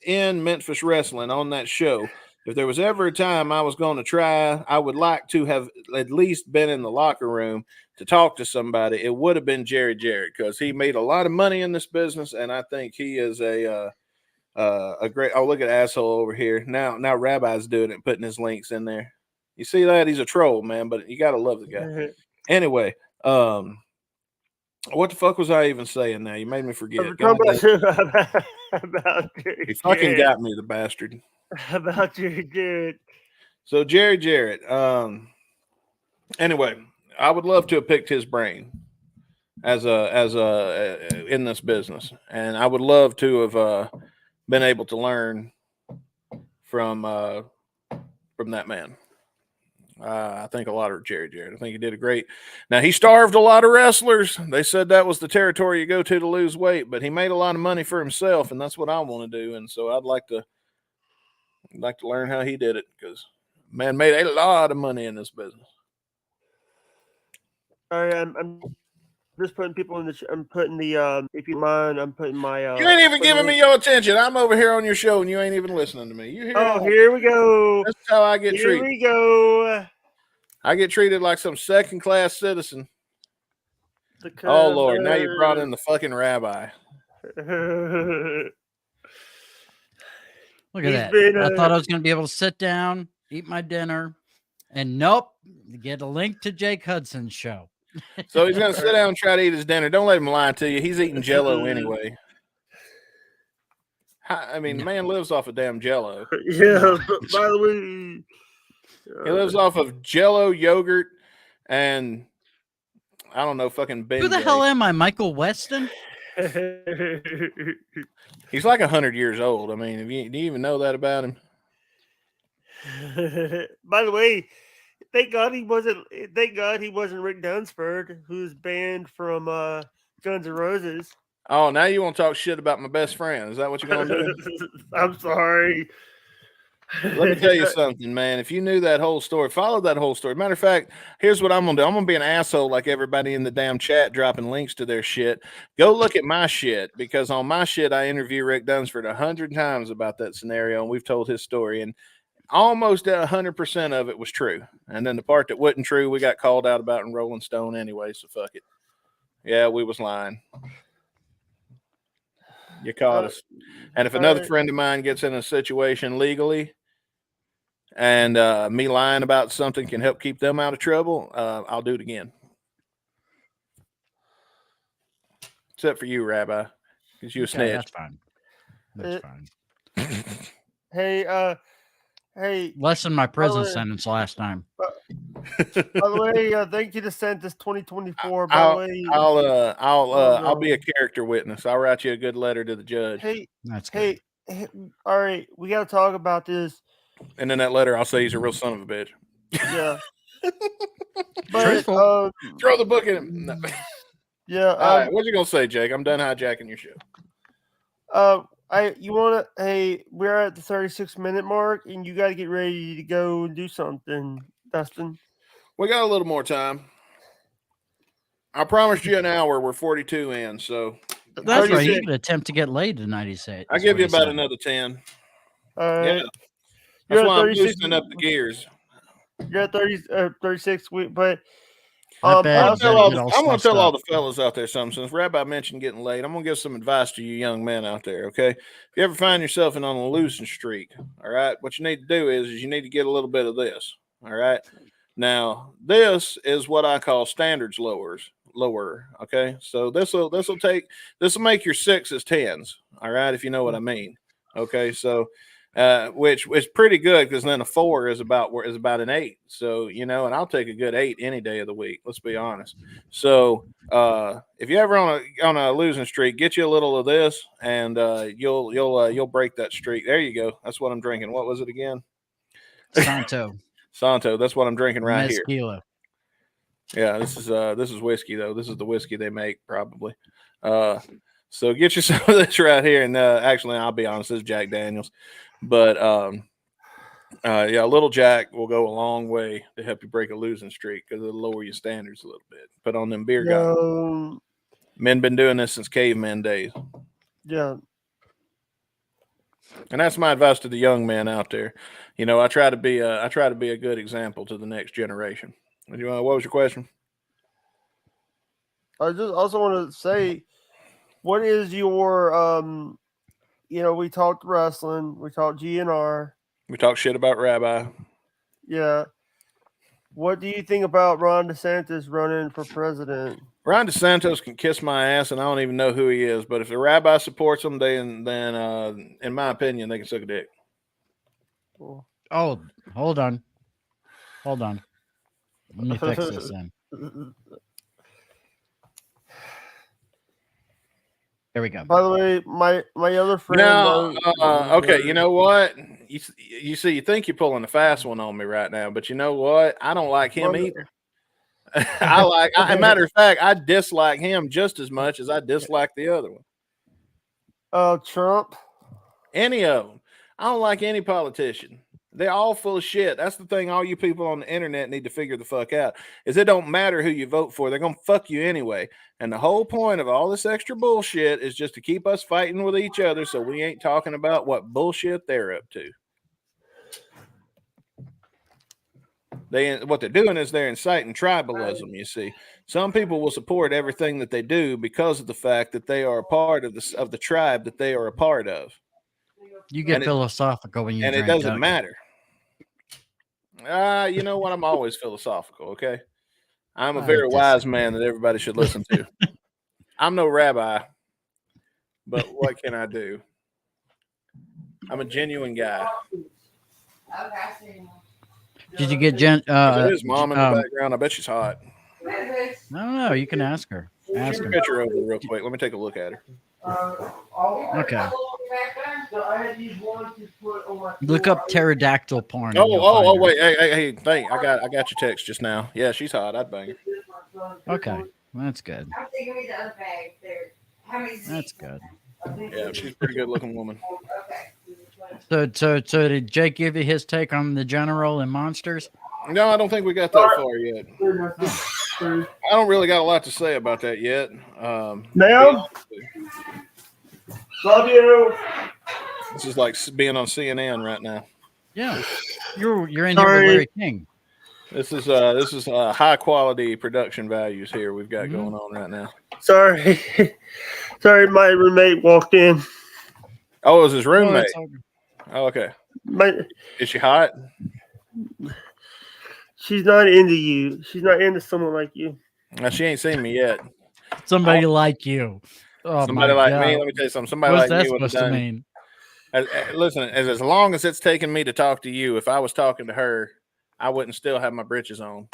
Speaker 1: in Memphis Wrestling on that show, if there was ever a time I was going to try, I would like to have at least been in the locker room to talk to somebody. It would have been Jerry Jarrett because he made a lot of money in this business, and I think he is a great. Oh, look at asshole over here now. Rabbi's doing it, putting his links in there. You see that? He's a troll, man, but you gotta love the guy. Anyway, what the fuck was I even saying now? You made me forget.
Speaker 2: About
Speaker 1: he fucking got me, the bastard.
Speaker 2: About Jerry Jarrett.
Speaker 1: So Jerry Jarrett. Anyway, I would love to have picked his brain as in this business, and I would love to have been able to learn from that man. I think a lot of Jerry Jarrett. I think he did a great. Now he starved a lot of wrestlers. They said that was the territory you go to lose weight, but he made a lot of money for himself, and that's what I want to do. And so I'd like to learn how he did it because man made a lot of money in this business.
Speaker 2: All right, I'm just putting people in the. I'm putting the. If you mind, I'm putting my.
Speaker 1: You ain't even giving me your attention. I'm over here on your show, and you ain't even listening to me. You hear?
Speaker 2: Oh, here we go.
Speaker 1: That's how I get treated.
Speaker 2: Here we go.
Speaker 1: I get treated like some second-class citizen. Oh Lord! Now you brought in the fucking rabbi.
Speaker 3: Look at that! I thought I was going to be able to sit down, eat my dinner, and nope, get a link to Jake Hudson's show.
Speaker 1: So he's going to sit down and try to eat his dinner. Don't let him lie to you. He's eating Jell-O anyway. I mean, the man lives off of damn Jell-O.
Speaker 2: Yeah, but by the way,
Speaker 1: he lives off of Jell-O, yogurt, and I don't know, fucking Ben.
Speaker 3: Who the hell am I, Michael Weston?
Speaker 1: He's like 100 years old. I mean, do you even know that about him?
Speaker 2: By the way, thank God he wasn't Rick Dunsford, who's banned from Guns N' Roses.
Speaker 1: Oh, now you want to talk shit about my best friend? Is that what you're gonna do?
Speaker 2: I'm sorry.
Speaker 1: Let me tell you something, man. If you knew that whole story, follow that whole story. Matter of fact, here's what I'm gonna do. I'm gonna be an asshole like everybody in the damn chat dropping links to their shit. Go look at my shit, because on my shit I interview Rick Dunsford 100 times about that scenario, and we've told his story, and almost 100% of it was true. And then the part that wasn't true, we got called out about in Rolling Stone anyway. So fuck it. Yeah, we was lying. You caught us. And if another friend of mine gets in a situation legally, and me lying about something can help keep them out of trouble, I'll do it again. Except for you, Rabbi, because you a snitch.
Speaker 3: That's fine. That's fine.
Speaker 2: Hey,
Speaker 3: less than my prison sentence last time.
Speaker 2: By the way, thank you to send this 2024. By the way,
Speaker 1: I'll be a character witness. I'll write you a good letter to the judge.
Speaker 2: Hey,
Speaker 3: that's
Speaker 2: good. Hey, all right, we got to talk about this.
Speaker 1: And in that letter, I'll say he's a real son of a bitch.
Speaker 2: Yeah. But
Speaker 1: throw the book in him. No.
Speaker 2: Yeah.
Speaker 1: All right, what you gonna say, Jake? I'm done hijacking your show.
Speaker 2: We're at the 36-minute mark, and you got to get ready to go and do something, Dustin.
Speaker 1: We got a little more time. I promised you an hour. We're 42 in, so
Speaker 3: that's right. You could attempt to get laid tonight. He said.
Speaker 1: I'll give you about another 10. Yeah, that's why I'm loosening up the gears.
Speaker 2: You're at 36 weeks, but
Speaker 1: I'm going to tell all the fellas out there something. Since Rabbi mentioned getting laid, I'm going to give some advice to you young men out there, okay? If you ever find yourself on a losing streak, all right, what you need to do is you need to get a little bit of this, all right? Now, this is what I call standards lower, okay? So this will make your 6s 10s, all right, if you know what I mean, okay? So which is pretty good, because then a 4 is about an 8. So, and I'll take a good 8 any day of the week. Let's be honest. So if you ever on a losing streak, get you a little of this, and you'll break that streak. There you go. That's what I'm drinking. What was it again?
Speaker 3: Santo.
Speaker 1: That's what I'm drinking right
Speaker 3: here.
Speaker 1: Yeah, this is whiskey though. This is the whiskey they make probably. So get you some of this right here, and actually, I'll be honest, this is Jack Daniels. But a little Jack will go a long way to help you break a losing streak, because it'll lower your standards a little bit. Put on them beer guns. Men been doing this since caveman days.
Speaker 2: Yeah.
Speaker 1: And that's my advice to the young men out there. I try to be a good example to the next generation. What was your question?
Speaker 2: I just also want to say, what is your we talked wrestling, we talked GNR,
Speaker 1: we talked shit about Rabbi.
Speaker 2: Yeah. What do you think about Ron DeSantis running for president?
Speaker 1: Ron DeSantis can kiss my ass, and I don't even know who he is. But if the Rabbi supports him, then in my opinion, they can suck a dick.
Speaker 2: Cool.
Speaker 3: Oh, hold on. Let me fix this then. There we go.
Speaker 2: By the way, my other friend.
Speaker 1: No, okay. You know what? You see, you think you're pulling a fast one on me right now, but you know what? I don't like him either. Matter of fact, I dislike him just as much as I dislike the other one.
Speaker 2: Trump.
Speaker 1: Any of them. I don't like any politician. They're all full of shit. That's the thing all you people on the internet need to figure the fuck out, is it don't matter who you vote for. They're going to fuck you anyway. And the whole point of all this extra bullshit is just to keep us fighting with each other, so we ain't talking about what bullshit they're up to. What they're doing is they're inciting tribalism, you see. Some people will support everything that they do because of the fact that they are a part of the tribe that they are a part of.
Speaker 3: You get philosophical when you drink,
Speaker 1: and it doesn't matter. You know what? I'm always philosophical, okay? I'm a very wise man that everybody should listen to. I'm no rabbi, but what can I do? I'm a genuine guy.
Speaker 3: Did you get Jen?
Speaker 1: There's mom in the background. I bet she's hot.
Speaker 3: No, you can ask her. Ask
Speaker 1: Shoot a
Speaker 3: him.
Speaker 1: picture over real quick. Let me take a look at her.
Speaker 3: Okay.
Speaker 2: So I had these ones to put on my
Speaker 3: Look
Speaker 2: floor.
Speaker 3: up pterodactyl porn.
Speaker 1: Oh,
Speaker 3: and you'll find her.
Speaker 1: wait, hey, thank. I got your text just now. Yeah, she's hot. I'd bang her.
Speaker 3: Okay, that's good.
Speaker 4: I'm thinking we the other bag there. How many
Speaker 3: That's
Speaker 4: seats?
Speaker 3: good.
Speaker 1: Yeah, she's a pretty good looking woman.
Speaker 4: Okay.
Speaker 3: So did Jake give you his take on the general and monsters?
Speaker 1: No, I don't think we got that far yet. I don't really got a lot to say about that yet.
Speaker 2: Ma'am? Love you.
Speaker 1: This is like being on CNN right now.
Speaker 3: Yeah, you're in here with
Speaker 2: Sorry.
Speaker 3: Larry King.
Speaker 1: This is high quality production values here we've got
Speaker 3: Mhm.
Speaker 1: going on right now.
Speaker 2: Sorry. Sorry, my roommate walked in.
Speaker 1: Oh, it was his
Speaker 3: Oh,
Speaker 1: roommate.
Speaker 3: it's all good.
Speaker 1: Oh, okay.
Speaker 2: My,
Speaker 1: Is she hot?
Speaker 2: she's not into you. She's not into someone like you.
Speaker 1: Now, she ain't seen me yet.
Speaker 3: Somebody like you. Oh,
Speaker 1: Somebody
Speaker 3: my
Speaker 1: like
Speaker 3: God.
Speaker 1: me. Let me tell you something. Somebody
Speaker 3: What's
Speaker 1: like
Speaker 3: that
Speaker 1: me would have
Speaker 3: supposed to
Speaker 1: done.
Speaker 3: mean?
Speaker 1: Listen, as long as it's taken me to talk to you, if I was talking to her, I wouldn't still have my britches on.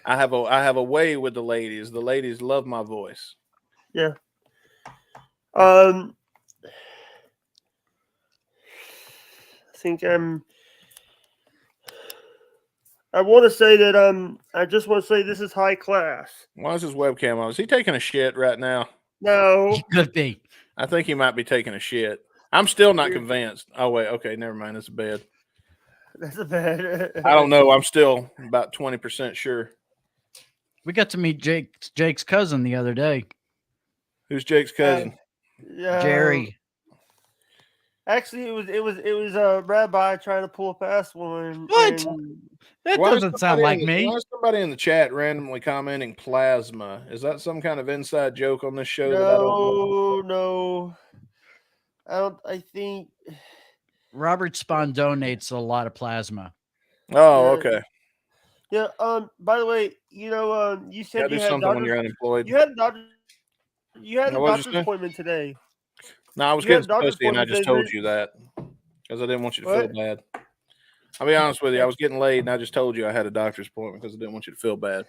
Speaker 1: I have a way with the ladies. The ladies love my voice.
Speaker 2: Yeah. I think I want to say that I just want to say this is high class.
Speaker 1: Why is his webcam on? Is he taking a shit right now?
Speaker 2: No.
Speaker 3: He could be.
Speaker 1: I think he might be taking a shit. I'm still not convinced. Oh wait, okay, never mind. It's a bed.
Speaker 2: That's a bad.
Speaker 1: I don't know. I'm still about 20% sure.
Speaker 3: We got to meet Jake's cousin the other day,
Speaker 1: Who's Jake's cousin?
Speaker 2: Yeah.
Speaker 3: Jerry.
Speaker 2: Actually, it was a rabbi trying to pull a fast one.
Speaker 3: What?
Speaker 2: and-
Speaker 3: That
Speaker 1: Why is
Speaker 3: doesn't sound
Speaker 1: somebody
Speaker 3: like
Speaker 1: in the-
Speaker 3: me.
Speaker 1: Why is somebody in the chat randomly commenting plasma? Is that some kind of inside joke on this show that I don't know?
Speaker 2: No. I think.
Speaker 3: Robert Spahn donates a lot of plasma.
Speaker 1: Oh,
Speaker 2: Yeah.
Speaker 1: okay.
Speaker 2: Yeah. By the way, you
Speaker 1: Gotta
Speaker 2: said
Speaker 1: do
Speaker 2: you had
Speaker 1: something when
Speaker 2: doctor's,
Speaker 1: you're unemployed.
Speaker 2: you had a doctor. You had a
Speaker 1: What was you
Speaker 2: doctor's
Speaker 1: saying?
Speaker 2: appointment today.
Speaker 1: No, I was
Speaker 2: you had
Speaker 1: getting
Speaker 2: doctor's
Speaker 1: pussy, and I
Speaker 2: appointment
Speaker 1: just
Speaker 2: today,
Speaker 1: told you that because I didn't want you to feel
Speaker 2: What?
Speaker 1: bad. I'll be honest with you. I was getting laid, and I just told you I had a doctor's appointment because I didn't want you to feel bad.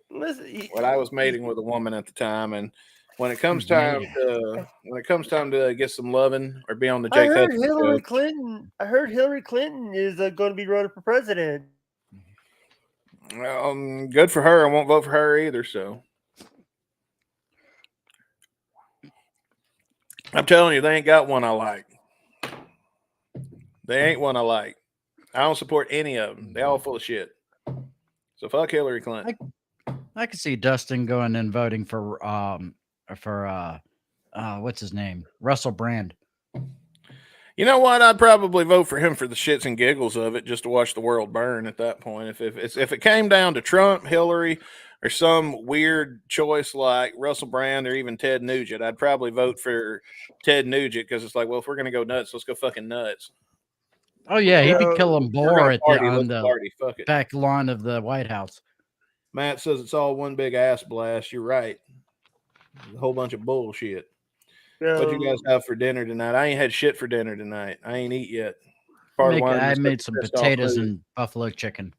Speaker 2: Listen,
Speaker 1: But I was mating with a woman at the time, and when it comes time to get some loving or be on the
Speaker 2: I
Speaker 1: Jake
Speaker 2: heard
Speaker 1: Hudson
Speaker 2: Hillary
Speaker 1: show,
Speaker 2: Clinton. I heard Hillary Clinton is going to be running for president.
Speaker 1: good for her. I won't vote for her either. So I'm telling you, they ain't got one I like. They ain't one I like. I don't support any of them. They all full of shit. So fuck Hillary Clinton.
Speaker 3: I could see Dustin going and voting for what's his name? Russell Brand.
Speaker 1: You know what? I'd probably vote for him for the shits and giggles of it, just to watch the world burn. At that point, if it came down to Trump, Hillary, or some weird choice like Russell Brand or even Ted Nugent, I'd probably vote for Ted Nugent because it's like, well, if we're gonna go nuts, let's go fucking nuts.
Speaker 3: Oh yeah, he'd be
Speaker 2: Yeah,
Speaker 3: killing
Speaker 1: We're
Speaker 3: Boar
Speaker 1: gonna
Speaker 3: at
Speaker 1: party,
Speaker 3: on
Speaker 1: let's
Speaker 3: the
Speaker 1: party. Fuck it.
Speaker 3: back lawn of the White House.
Speaker 1: Matt says it's all one big ass blast. You're right. A whole bunch of bullshit. What you guys have for dinner tonight? I ain't had shit for dinner tonight. I ain't eat yet. Part of why I'm
Speaker 3: I
Speaker 1: just
Speaker 3: made some
Speaker 1: pissed off
Speaker 3: potatoes
Speaker 1: mood.
Speaker 3: and buffalo chicken.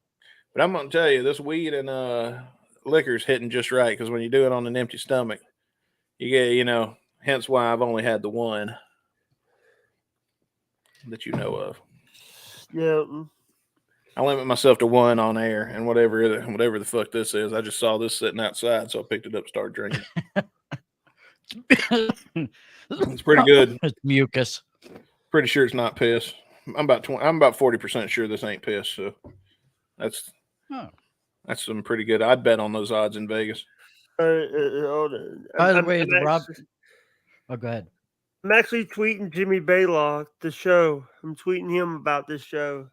Speaker 1: But I'm gonna tell you, this weed and liquor's hitting just right because when you do it on an empty stomach, you get, hence why I've only had the one that you know of.
Speaker 2: Yeah.
Speaker 1: I limit myself to one on air, and whatever the fuck this is, I just saw this sitting outside, so I picked it up, and started drinking. It's pretty good.
Speaker 3: It's mucus.
Speaker 1: Pretty sure it's not piss. I'm about 40% sure this ain't piss. So that's some pretty good. I'd bet on those odds in Vegas.
Speaker 2: Hold on.
Speaker 3: By the way, Rob. Oh, go ahead.
Speaker 2: I'm actually tweeting Jimmy Baylock the show. I'm tweeting him about this show.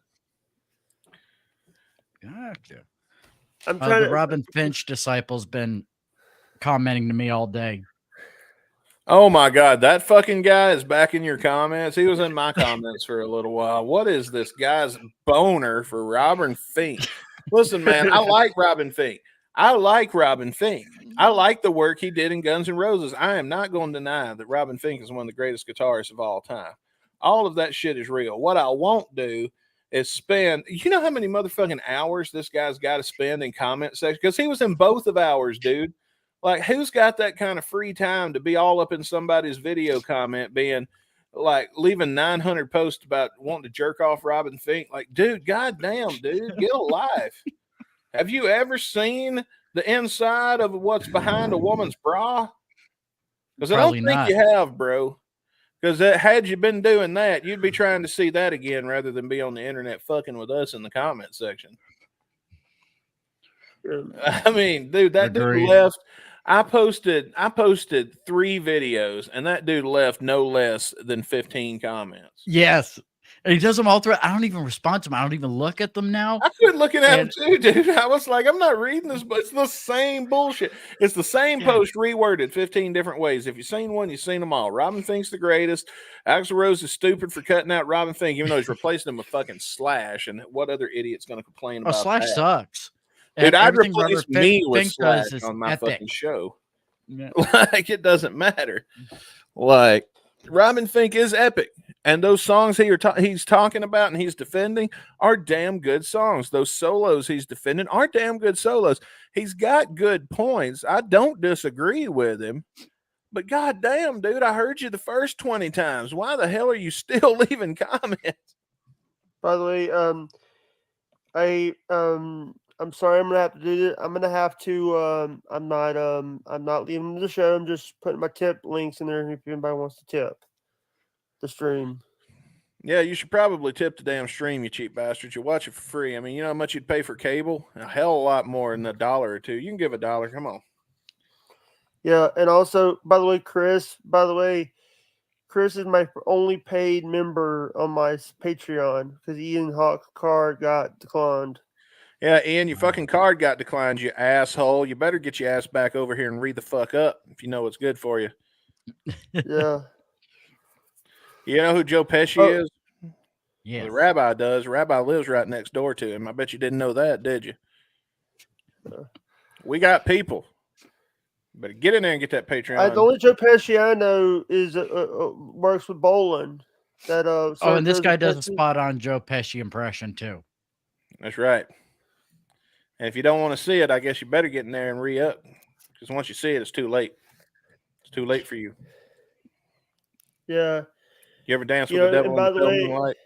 Speaker 3: Gotcha.
Speaker 2: I'm trying
Speaker 3: The
Speaker 2: to.
Speaker 3: Robin Finch disciple's been commenting to me all day.
Speaker 1: Oh my God, that fucking guy is back in your comments. He was in my comments for a little while. What is this guy's boner for Robin Fink? Listen, man, I like Robin Fink. I like the work he did in Guns N' Roses. I am not going to deny that Robin Fink is one of the greatest guitarists of all time. All of that shit is real. What I won't do is spend, you know how many motherfucking hours this guy's got to spend in comment section? Because he was in both of ours, dude. Like, who's got that kind of free time to be all up in somebody's video comment, being like leaving 900 posts about wanting to jerk off Robin Fink? Like, dude, goddamn, dude, get a life. Have you ever seen the inside of what's behind a woman's bra? Because I don't
Speaker 3: Probably
Speaker 1: think
Speaker 3: not.
Speaker 1: you have, bro. Because had you been doing that, you'd be trying to see that again rather than be on the internet fucking with us in the comment section. I mean, dude, that
Speaker 3: Agreed.
Speaker 1: dude left. I posted 3 videos, and that dude left no less than 15 comments.
Speaker 3: Yes. And he does them all through. I don't even respond to them. I don't even look at them now.
Speaker 1: I quit looking at him
Speaker 3: And-
Speaker 1: too, dude. I was like, I'm not reading this, but it's the same bullshit. It's the same
Speaker 3: Yeah.
Speaker 1: post reworded 15 different ways. If you've seen one, you've seen them all. Robin Fink's the greatest. Axl Rose is stupid for cutting out Robin Fink, even though he's replacing him with fucking Slash. And what other idiot's going to complain
Speaker 3: Oh,
Speaker 1: about
Speaker 3: Slash
Speaker 1: that?
Speaker 3: sucks.
Speaker 1: Dude,
Speaker 3: And
Speaker 1: I'd
Speaker 3: everything
Speaker 1: replace
Speaker 3: Robert
Speaker 1: me with
Speaker 3: Fink
Speaker 1: Slash
Speaker 3: does is
Speaker 1: on my
Speaker 3: epic.
Speaker 1: fucking show.
Speaker 3: Yeah.
Speaker 1: Like, it doesn't matter. Like, Robin Fink is epic. And those songs he's talking about and he's defending are damn good songs. Those solos he's defending are damn good solos. He's got good points. I don't disagree with him. But goddamn, dude, I heard you the first 20 times. Why the hell are you still leaving comments?
Speaker 2: By the way, I'm sorry, I'm gonna have to do this. I'm gonna have to. I'm not leaving the show. I'm just putting my tip links in there if anybody wants to tip the stream.
Speaker 1: Yeah, you should probably tip the damn stream, you cheap bastards. You watch it for free. I mean, you know how much you'd pay for cable? A hell of a lot more than $1 or $2. You can give $1. Come on.
Speaker 2: Yeah, and also, by the way, Chris is my only paid member on my Patreon because Ian Hawk card got declined.
Speaker 1: Yeah, Ian, your fucking card got declined, you asshole. You better get your ass back over here and read the fuck up if you know what's good for you.
Speaker 2: Yeah.
Speaker 1: You know who Joe Pesci is?
Speaker 3: Yeah.
Speaker 1: The rabbi does. Rabbi lives right next door to him. I bet you didn't know that, did you? We got people. Better get in there and get that Patreon.
Speaker 2: The only Joe Pesci I know is works with Bolin. That
Speaker 3: Oh, and this guy does a spot on Joe Pesci impression too.
Speaker 1: That's right. And if you don't want to see it, I guess you better get in there and re-up. Because once you see it, it's too late. It's too late for you.
Speaker 2: Yeah.
Speaker 1: You ever dance with
Speaker 2: You
Speaker 1: the
Speaker 2: know,
Speaker 1: devil
Speaker 2: and
Speaker 1: in the
Speaker 2: by the
Speaker 1: building
Speaker 2: way-
Speaker 1: light?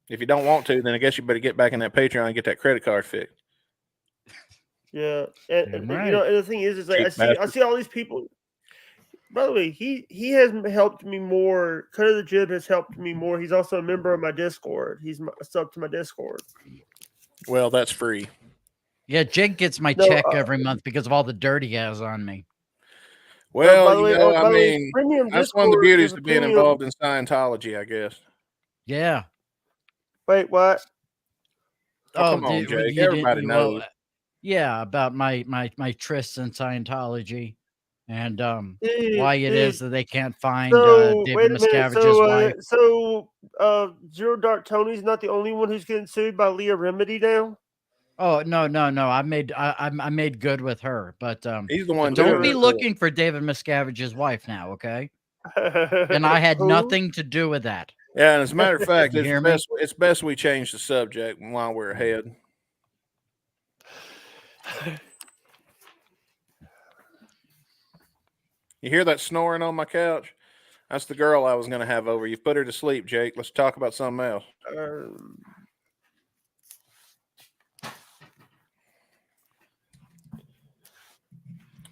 Speaker 1: If you don't want to, then I guess you better get back in that Patreon and get that credit card fixed.
Speaker 2: Yeah, and
Speaker 3: Damn
Speaker 2: you
Speaker 3: right.
Speaker 2: know, and the thing is like
Speaker 1: Cheap
Speaker 2: I
Speaker 1: bastard.
Speaker 2: see all these people. By the way, he has helped me more. Cut of the Jib has helped me more. He's also a member of my Discord. He's a sub to my Discord.
Speaker 1: Well, that's free.
Speaker 3: Yeah, Jake gets my
Speaker 2: No,
Speaker 3: check every month because of all the dirt he has on me.
Speaker 1: Well,
Speaker 2: by the way,
Speaker 1: I
Speaker 2: by the way,
Speaker 1: mean,
Speaker 2: premium
Speaker 1: that's one of the
Speaker 2: Discord
Speaker 1: beauties
Speaker 2: is a
Speaker 1: of being
Speaker 2: premium-
Speaker 1: involved in Scientology, I guess.
Speaker 3: Yeah.
Speaker 2: Wait, what?
Speaker 1: Oh, come on,
Speaker 3: dude,
Speaker 1: Jake.
Speaker 3: you
Speaker 1: Everybody
Speaker 3: didn't-
Speaker 1: knows.
Speaker 3: yeah, about my trysts in Scientology and
Speaker 2: Dude,
Speaker 3: why it
Speaker 2: dude.
Speaker 3: is that they can't find
Speaker 2: So
Speaker 3: David
Speaker 2: wait a minute.
Speaker 3: Miscavige's wife.
Speaker 2: Zero Dark Tony's not the only one who's getting sued by Leah Remedy now.
Speaker 3: Oh no. I made good with her, but
Speaker 1: He's the one
Speaker 3: don't
Speaker 1: doing
Speaker 3: be
Speaker 1: it.
Speaker 3: looking for David Miscavige's wife now, okay? And I had
Speaker 2: Who?
Speaker 3: nothing to do with that.
Speaker 1: Yeah, and as a matter of fact,
Speaker 3: You
Speaker 1: it's
Speaker 3: hear me?
Speaker 1: best we change the subject while we're ahead. You hear that snoring on my couch? That's the girl I was going to have over. You've put her to sleep, Jake. Let's talk about something else.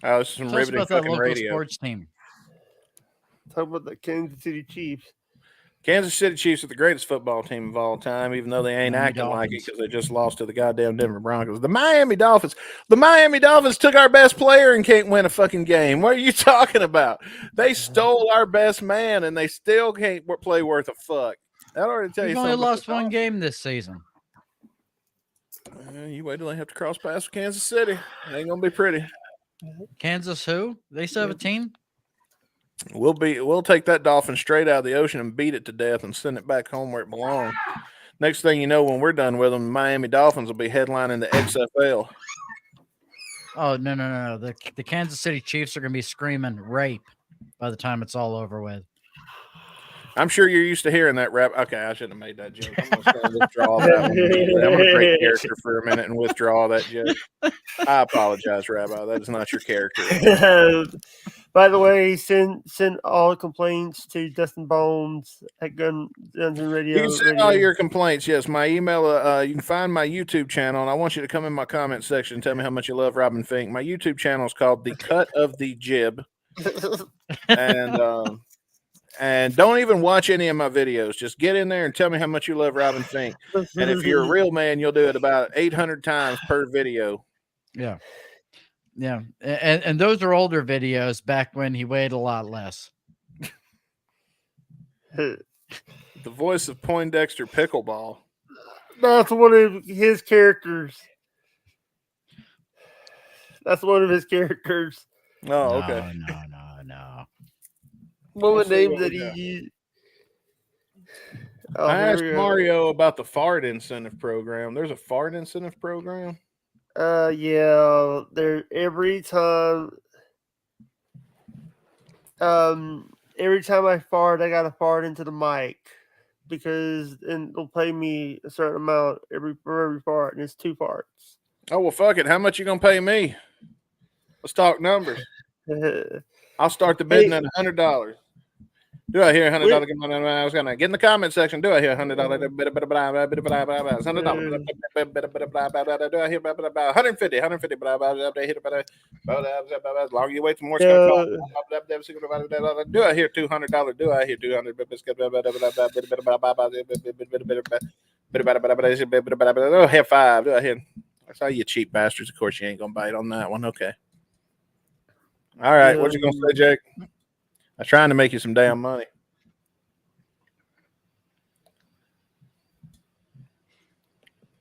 Speaker 1: Oh, this is some
Speaker 3: Tell us
Speaker 1: riveting
Speaker 3: about that
Speaker 1: fucking
Speaker 3: local
Speaker 1: radio.
Speaker 3: sports team.
Speaker 2: Talk about the Kansas City Chiefs.
Speaker 1: Kansas City Chiefs are the greatest football team of all time, even though they ain't
Speaker 3: Miami
Speaker 1: acting like it
Speaker 3: Dolphins.
Speaker 1: because they just lost to the goddamn Denver Broncos. The Miami Dolphins took our best player and can't win a fucking game. What are you talking about? They stole our best man and they still can't play worth a fuck. That already tell
Speaker 3: We've
Speaker 1: you
Speaker 3: only
Speaker 1: something.
Speaker 3: lost one game this season.
Speaker 1: You wait till they have to cross paths with Kansas City. It ain't gonna be pretty.
Speaker 3: Kansas who? They still have a team?
Speaker 1: We'll take that dolphin straight out of the ocean and beat it to death and send it back home where it belongs. Next thing you know, when we're done with them, the Miami Dolphins will be headlining the XFL.
Speaker 3: Oh no. The Kansas City Chiefs are gonna be screaming rape by the time it's all over with.
Speaker 1: I'm sure you're used to hearing that rap. Okay, I shouldn't have made that joke. I'm going to withdraw that one. I'm going to break character for a minute and withdraw that joke. I apologize, Rabbi. That is not your character.
Speaker 2: By the way, send all complaints to Dustin Bones at Guns and Radio.
Speaker 1: You can send all your complaints. Yes, my email. You can find my YouTube channel, and I want you to come in my comment section and tell me how much you love Robin Fink. My YouTube channel is called The Cut of the Jib, and don't even watch any of my videos. Just get in there and tell me how much you love Robin Fink. And if you're a real man, you'll do it about 800 times per video.
Speaker 3: Yeah. Yeah. And those are older videos back when he weighed a lot less.
Speaker 1: The voice of Poindexter Pickleball.
Speaker 2: That's one of his characters. That's one of his characters.
Speaker 1: Oh, okay.
Speaker 3: No.
Speaker 2: One of the
Speaker 1: see
Speaker 2: names
Speaker 1: what
Speaker 2: that
Speaker 1: we
Speaker 2: he
Speaker 1: got.
Speaker 2: used. Oh,
Speaker 1: I
Speaker 2: here
Speaker 1: asked
Speaker 2: we go.
Speaker 1: Mario about the fart incentive program. There's a fart incentive program?
Speaker 2: Yeah, there every time I fart, I gotta fart into the mic because and they'll pay me a certain amount for every fart, and it's 2 farts.
Speaker 1: Oh, well, fuck it. How much you going to pay me? Let's talk numbers. I'll start the bidding at $100. Do I hear $100? I was gonna get in the comment section. Do I hear $100? $100. Do I hear $150? As long as you wait some more, it's gonna cost. Do I hear $200? Do I hear $200? Oh, hit 5. Do I hear? I saw you cheap bastards. Of course, you ain't gonna bite on that one. Okay. All right. What you gonna say, Jake? I'm trying to make you some damn money.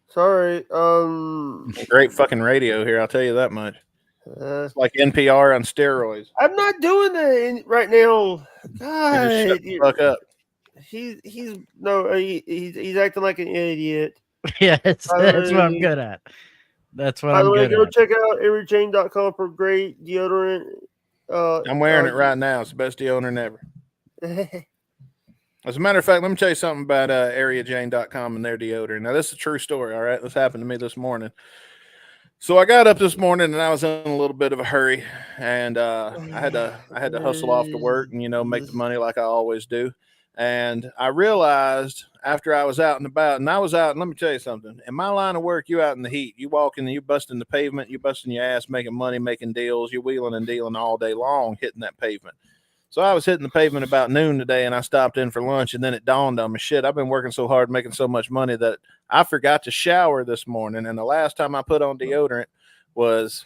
Speaker 2: Sorry.
Speaker 1: Great fucking radio here. I'll tell you that much. It's like NPR on steroids.
Speaker 2: I'm not doing that right now. God,
Speaker 1: Shut the fuck up.
Speaker 2: he's acting like an idiot.
Speaker 3: Yeah, that's what I'm good at. That's what
Speaker 2: By
Speaker 3: I'm
Speaker 2: the way,
Speaker 3: good
Speaker 2: go
Speaker 3: at.
Speaker 2: check out everychain.com for great deodorant.
Speaker 1: I'm wearing it right now. It's the best deodorant ever. As a matter of fact, let me tell you something about areajane.com and their deodorant. Now, this is a true story, all right? This happened to me this morning. So I got up this morning and I was in a little bit of a hurry, and I had to hustle off to work and make the money like I always do. And I realized after I was out and about, and I was out, and let me tell you something. In my line of work, you out in the heat, you walking, you busting the pavement, you busting your ass, making money, making deals, you wheeling and dealing all day long, hitting that pavement. So I was hitting the pavement about noon today, and I stopped in for lunch, and then it dawned on me, shit, I've been working so hard, making so much money that I forgot to shower this morning. And the last time I put on deodorant was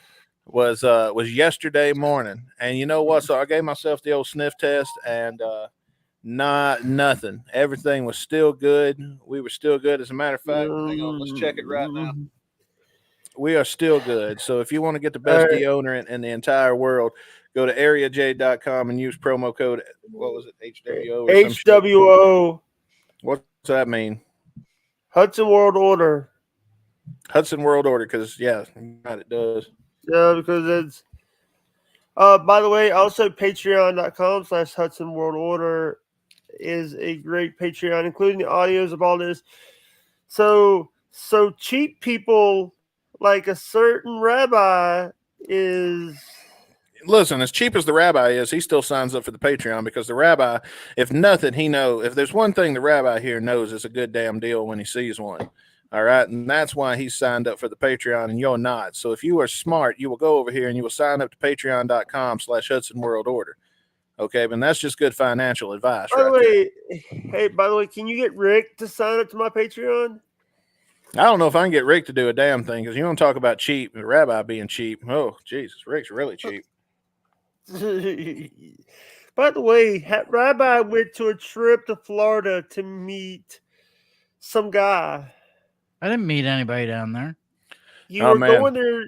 Speaker 1: yesterday morning. And you know what? So I gave myself the old sniff test, and nothing. Everything was still good. We were still good. As a matter of fact, hang on, let's check it right now. We are still good. So if you want to get the best deodorant in the entire world, go to areaj.com and use promo code, what was it, HWO?
Speaker 2: HWO.
Speaker 1: What's that mean?
Speaker 2: Hudson World Order.
Speaker 1: Hudson World Order, because, yeah, it does.
Speaker 2: Yeah, because it's... by the way, also patreon.com/Hudson World Order is a great Patreon, including the audios of all this. So cheap people like a certain rabbi is...
Speaker 1: Listen, as cheap as the rabbi is, he still signs up for the Patreon, because the rabbi, if nothing, if there's one thing the rabbi here knows, it's a good damn deal when he sees one. All right. And that's why he signed up for the Patreon and you're not. So if you are smart, you will go over here and you will sign up to patreon.com/Hudson World Order. Okay. But that's just good financial advice.
Speaker 2: By the way, can you get Rick to sign up to my Patreon?
Speaker 1: I don't know if I can get Rick to do a damn thing, because you want to talk about cheap, the rabbi being cheap. Oh, Jesus. Rick's really cheap.
Speaker 2: By the way, Rabbi went to a trip to Florida to meet some guy.
Speaker 3: I didn't meet anybody down there.
Speaker 2: You were going there.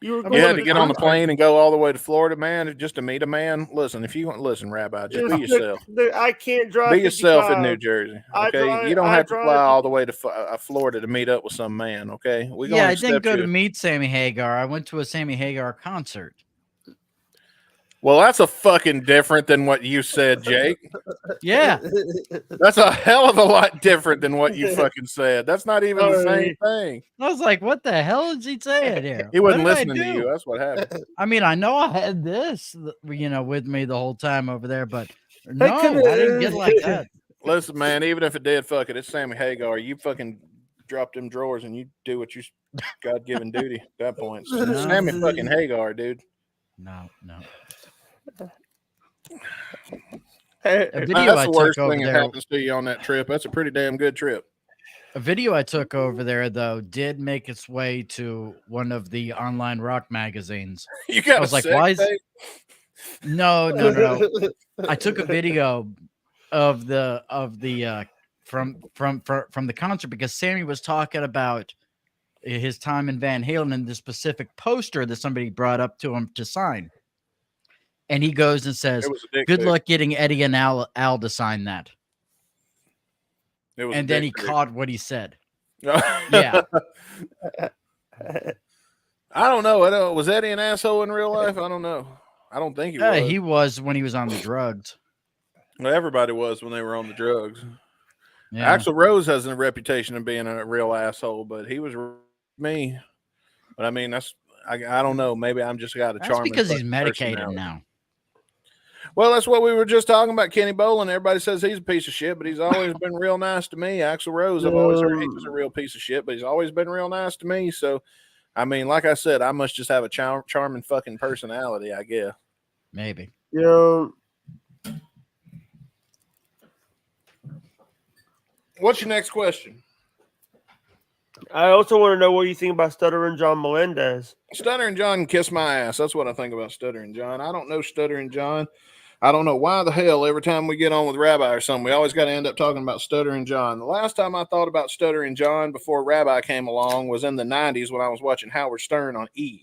Speaker 2: You
Speaker 1: had to get on the plane and go all the way to Florida, man, just to meet a man. Listen, if you want, listen, Rabbi, just be yourself.
Speaker 2: I can't drive.
Speaker 1: Be yourself in New Jersey. Okay, you don't have to fly all the way to Florida to meet up with some man. Okay,
Speaker 3: I didn't go to meet Sammy Hagar. I went to a Sammy Hagar concert.
Speaker 1: Well, that's a fucking different than what you said, Jake.
Speaker 3: Yeah.
Speaker 1: That's a hell of a lot different than what you fucking said. That's not even the same
Speaker 2: Sorry.
Speaker 1: thing.
Speaker 3: I was like, what the hell is he saying here?
Speaker 1: He
Speaker 3: What
Speaker 1: wasn't
Speaker 3: did I
Speaker 1: listening to
Speaker 3: do?
Speaker 1: you. That's what happened.
Speaker 3: I mean, I know I had this, with me the whole time over there, but no, I
Speaker 2: coulda-
Speaker 3: didn't get like that.
Speaker 1: Listen, man, even if it did, fuck it. It's Sammy Hagar. You fucking drop them drawers and you do what you God-given duty at that point.
Speaker 3: No.
Speaker 1: Sammy fucking Hagar, dude.
Speaker 3: No.
Speaker 2: Hey,
Speaker 3: A video
Speaker 1: That's
Speaker 3: I
Speaker 1: the
Speaker 3: took
Speaker 1: worst
Speaker 3: over
Speaker 1: thing that
Speaker 3: there.
Speaker 1: happens to you on that trip. That's a pretty damn good trip.
Speaker 3: A video I took over there though did make its way to one of the online rock magazines.
Speaker 1: You got
Speaker 3: I was
Speaker 1: a
Speaker 3: like,
Speaker 1: sex
Speaker 3: why is-
Speaker 1: tape?
Speaker 3: No. I took a video of the from the concert because Sammy was talking about his time in Van Halen and the specific poster that somebody brought up to him to sign. And he goes and says,
Speaker 1: It was a dick
Speaker 3: "Good
Speaker 1: pic.
Speaker 3: luck getting Eddie and Al to sign that."
Speaker 1: It was
Speaker 3: And
Speaker 1: a
Speaker 3: then he
Speaker 1: dick pic.
Speaker 3: caught what he said.
Speaker 1: Yeah.
Speaker 3: Yeah.
Speaker 1: I don't know. Was Eddie an asshole in real life? I don't know. I don't think he
Speaker 3: Yeah,
Speaker 1: was.
Speaker 3: he was when he was on the drugs.
Speaker 1: Well, everybody was when they were on the drugs.
Speaker 3: Yeah.
Speaker 1: Axl Rose has a reputation of being a real asshole, but he was me. But I mean, I don't know. Maybe I'm just got a
Speaker 3: That's
Speaker 1: charming.
Speaker 3: because he's
Speaker 1: fucking
Speaker 3: medicated
Speaker 1: personality.
Speaker 3: now.
Speaker 1: Well, that's what we were just talking about. Kenny Bolin. Everybody says he's a piece of shit, but he's always been real nice to me. Axl Rose, I've always heard he was a real piece of shit, but he's always been real nice to me. So, I mean, like I said, I must just have a charming fucking personality, I guess.
Speaker 3: Maybe.
Speaker 1: What's your next question?
Speaker 2: I also want to know what you think about Stuttering John Melendez.
Speaker 1: Stuttering John can kiss my ass. That's what I think about Stuttering John. I don't know Stuttering John. I don't know why the hell every time we get on with Rabbi or something, we always got to end up talking about Stuttering John. The last time I thought about Stuttering John before Rabbi came along was in the 90s when I was watching Howard Stern on E!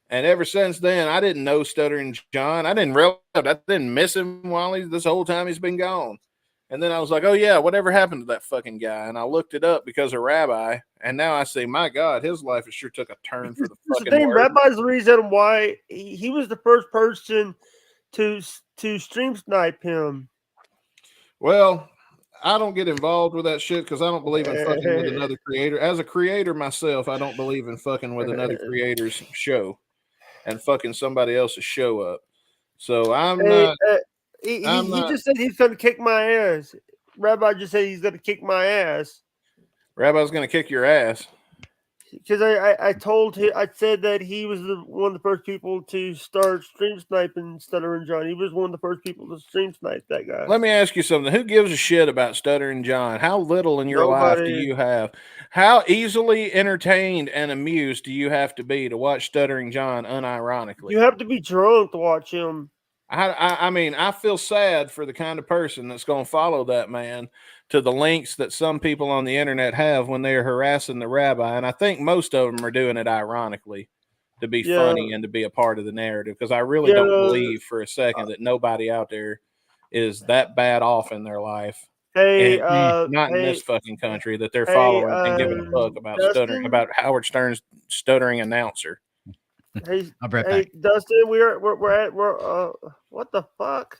Speaker 1: And ever since then, I didn't know Stuttering John. I didn't realize I didn't miss him while this whole time he's been gone. And then I was like, oh, yeah, whatever happened to that fucking guy? And I looked it up because of Rabbi. And now I say, my God, his life has sure took a turn for the
Speaker 2: That's
Speaker 1: fucking
Speaker 2: the thing.
Speaker 1: worse.
Speaker 2: Rabbi's the reason why he was the first person to stream snipe him.
Speaker 1: Well, I don't get involved with that shit because I don't believe in fucking with another creator. As a creator myself, I don't believe in fucking with another creator's show and fucking somebody else's show up. So I'm not.
Speaker 2: He
Speaker 1: not-
Speaker 2: just said he's going to kick my ass. Rabbi just said he's going to kick my ass.
Speaker 1: Rabbi's going to kick your ass.
Speaker 2: Because I told him, I said that he was one of the first people to start stream sniping Stuttering John. He was one of the first people to stream snipe that guy.
Speaker 1: Let me ask you something. Who gives a shit about Stuttering John? How little in your life do you have? How easily entertained and amused do you have to be to watch Stuttering John unironically?
Speaker 2: You have to be drunk to watch him.
Speaker 1: I mean, I feel sad for the kind of person that's going to follow that man to the lengths that some people on the internet have when they're harassing the rabbi. And I think most of them are doing it ironically to be funny and to be a part of the narrative. Because I really don't believe for a second that nobody out there is that bad off in their life.
Speaker 2: Hey,
Speaker 1: Not in this fucking country that they're following and giving a fuck about
Speaker 2: Dustin?
Speaker 1: about Howard Stern's stuttering announcer.
Speaker 2: Hey,
Speaker 3: I'll be right back.
Speaker 2: Dustin, we're what the fuck?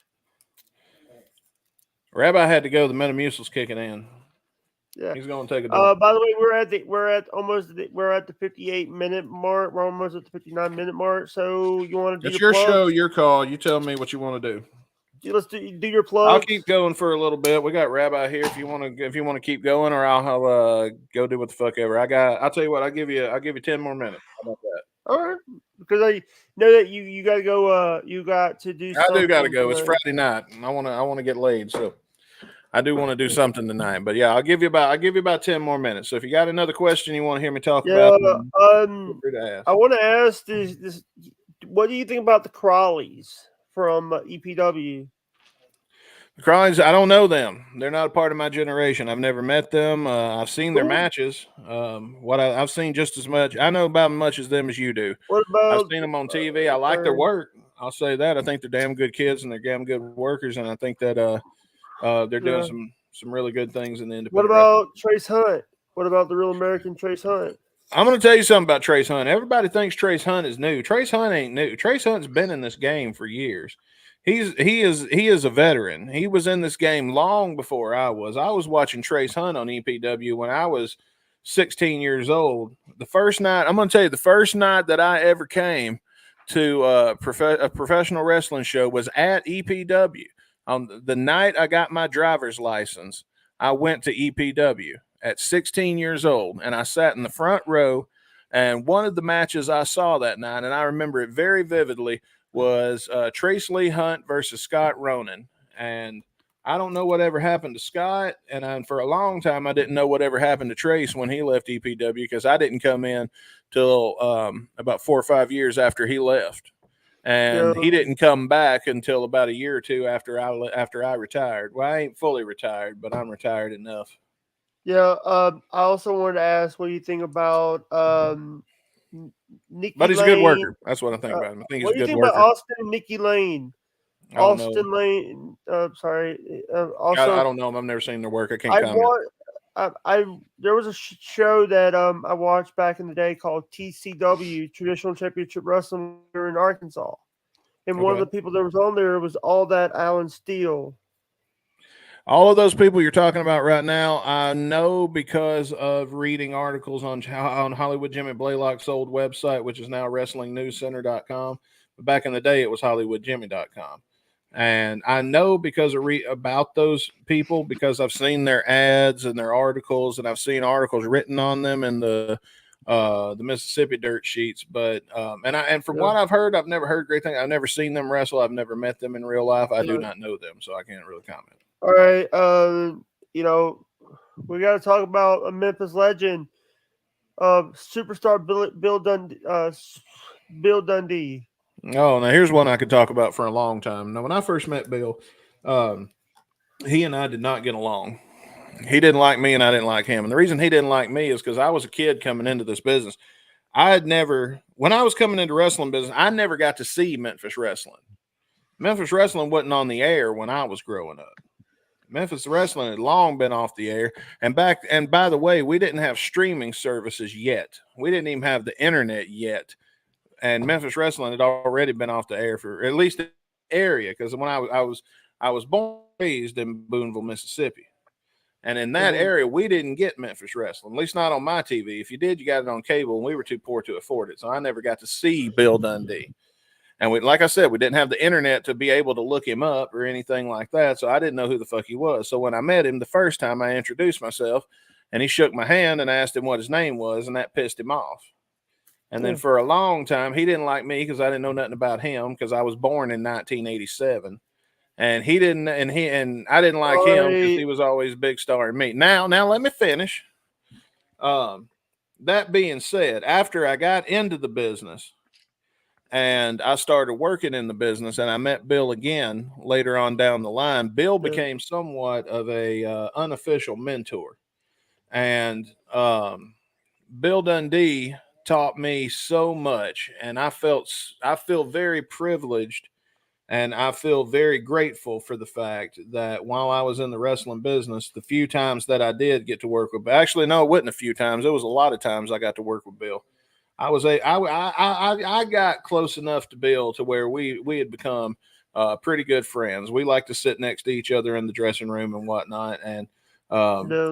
Speaker 1: Rabbi had to go. The Metamucil's kicking in.
Speaker 2: Yeah.
Speaker 1: He's going to take a dump.
Speaker 2: By the way, we're at the 58-minute mark. We're almost at the 59-minute mark. So you want to do
Speaker 1: It's
Speaker 2: your
Speaker 1: your
Speaker 2: plugs?
Speaker 1: show, your call. You tell me what you want to do.
Speaker 2: Let's do your plug.
Speaker 1: I'll keep going for a little bit. We got Rabbi here. If you want to keep going, or I'll go do what the fuck ever. I'll tell you what. I'll give you 10 more minutes. How about that?
Speaker 2: All right, because I know that you got to go. You got to do.
Speaker 1: I do got to
Speaker 2: something
Speaker 1: go. It's
Speaker 2: tonight.
Speaker 1: Friday night, and I want to get laid. So I do want to do something tonight. But yeah, I'll give you about 10 more minutes. So if you got another question you want to hear me talk about, then feel free to ask.
Speaker 2: I want to ask this. What do you think about the Crawleys from EPW?
Speaker 1: The Crawleys, I don't know them. They're not a part of my generation. I've never met them. I've seen their matches. I've seen just as much. I know about as much as them as you do.
Speaker 2: What about?
Speaker 1: I've seen them on TV. I like their work. I'll say that. I think they're damn good kids and they're damn good workers. And I think that they're doing some really good things in the independent.
Speaker 2: What about Trace Hunt? What about the Real American Trace Hunt?
Speaker 1: I'm going to tell you something about Trace Hunt. Everybody thinks Trace Hunt is new. Trace Hunt ain't new. Trace Hunt's been in this game for years. He is a veteran. He was in this game long before I was. I was watching Trace Hunt on EPW when I was 16 years old. The first night, I'm going to tell you, the first night that I ever came to a professional wrestling show was at EPW. On the night I got my driver's license, I went to EPW at 16 years old, and I sat in the front row. And one of the matches I saw that night, and I remember it very vividly, was Trace Lee Hunt versus Scott Ronan. And I don't know whatever happened to Scott, and for a long time I didn't know whatever happened to Trace when he left EPW, because I didn't come in till about 4 or 5 years after he left, and he didn't come back until about a year or two after I retired. Well, I ain't fully retired, but I'm retired enough.
Speaker 2: Yeah. I also wanted to ask, what do you think about Nikki?
Speaker 1: But he's a
Speaker 2: Lane?
Speaker 1: good worker. That's what I think about him. I think he's
Speaker 2: What
Speaker 1: a
Speaker 2: do you
Speaker 1: good
Speaker 2: think
Speaker 1: worker.
Speaker 2: about Austin and Nikki Lane?
Speaker 1: I don't know.
Speaker 2: Austin Lane. Sorry.
Speaker 1: I
Speaker 2: Also,
Speaker 1: don't know him. I've never seen their work. I can't comment.
Speaker 2: There was a show that I watched back in the day called TCW, Traditional Championship Wrestling in Arkansas, and one of
Speaker 1: Okay.
Speaker 2: the people that was on there was All That Alan Steele.
Speaker 1: All of those people you're talking about right now, I know because of reading articles on Hollywood Jimmy Blaylock's old website, which is now WrestlingNewsCenter.com. But back in the day, it was HollywoodJimmy.com. And I know because of about those people, because I've seen their ads and their articles, and I've seen articles written on them in the Mississippi dirt sheets. But and from what I've heard, I've never heard great things. I've never seen them wrestle. I've never met them in real life. I do not know them, so I can't really comment.
Speaker 2: All right, we got to talk about a Memphis legend, superstar Bill Dundee.
Speaker 1: Oh, now here's one I could talk about for a long time. Now, when I first met Bill, he and I did not get along. He didn't like me, and I didn't like him. And the reason he didn't like me is because I was a kid coming into this business. When I was coming into wrestling business, I never got to see Memphis wrestling. Memphis wrestling wasn't on the air when I was growing up. Memphis wrestling had long been off the air. And by the way, we didn't have streaming services yet. We didn't even have the internet yet. And Memphis wrestling had already been off the air for at least the area, because when I was born and raised in Boonville, Mississippi. And in that area, we didn't get Memphis wrestling, at least not on my TV. If you did, you got it on cable, and we were too poor to afford it. So I never got to see Bill Dundee. And like I said, we didn't have the internet to be able to look him up or anything like that. So I didn't know who the fuck he was. So when I met him the first time, I introduced myself, and he shook my hand and asked him what his name was, and that pissed him off. And then for a long time, he didn't like me because I didn't know nothing about him, because I was born in 1987. And he didn't, and I didn't like him because he was always a big star in me. Now let me finish. That being said, after I got into the business and I started working in the business, and I met Bill again later on down the line, Bill became somewhat of a unofficial mentor. And Bill Dundee taught me so much, and I feel very privileged, and I feel very grateful for the fact that while I was in the wrestling business, the few times that I did get to work with, actually, no, it wasn't a few times. It was a lot of times I got to work with Bill. I got close enough to Bill to where we had become pretty good friends. We like to sit next to each other in the dressing room and whatnot. And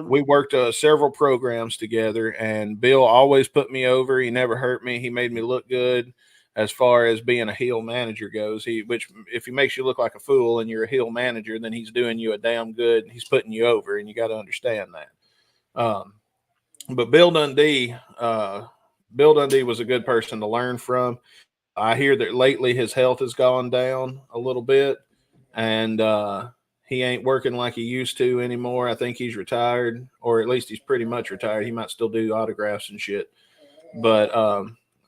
Speaker 1: we worked several programs together, and Bill always put me over. He never hurt me. He made me look good as far as being a heel manager goes. Which if he makes you look like a fool and you're a heel manager, then he's doing you a damn good. He's putting you over, and you got to understand that. But Bill Dundee was a good person to learn from. I hear that lately his health has gone down a little bit, and he ain't working like he used to anymore. I think he's retired, or at least he's pretty much retired. He might still do autographs and shit. But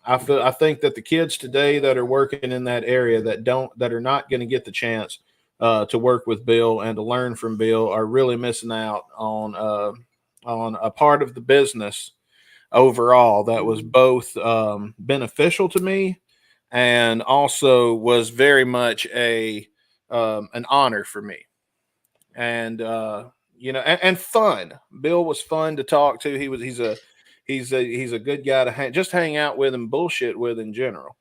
Speaker 1: I think that the kids today that are working in that area that are not going to get the chance to work with Bill and to learn from Bill are really missing out on a part of the business overall that was both beneficial to me and also was very much an honor for me. And and fun. Bill was fun to talk to. he's a good guy to just hang out with and bullshit with in general.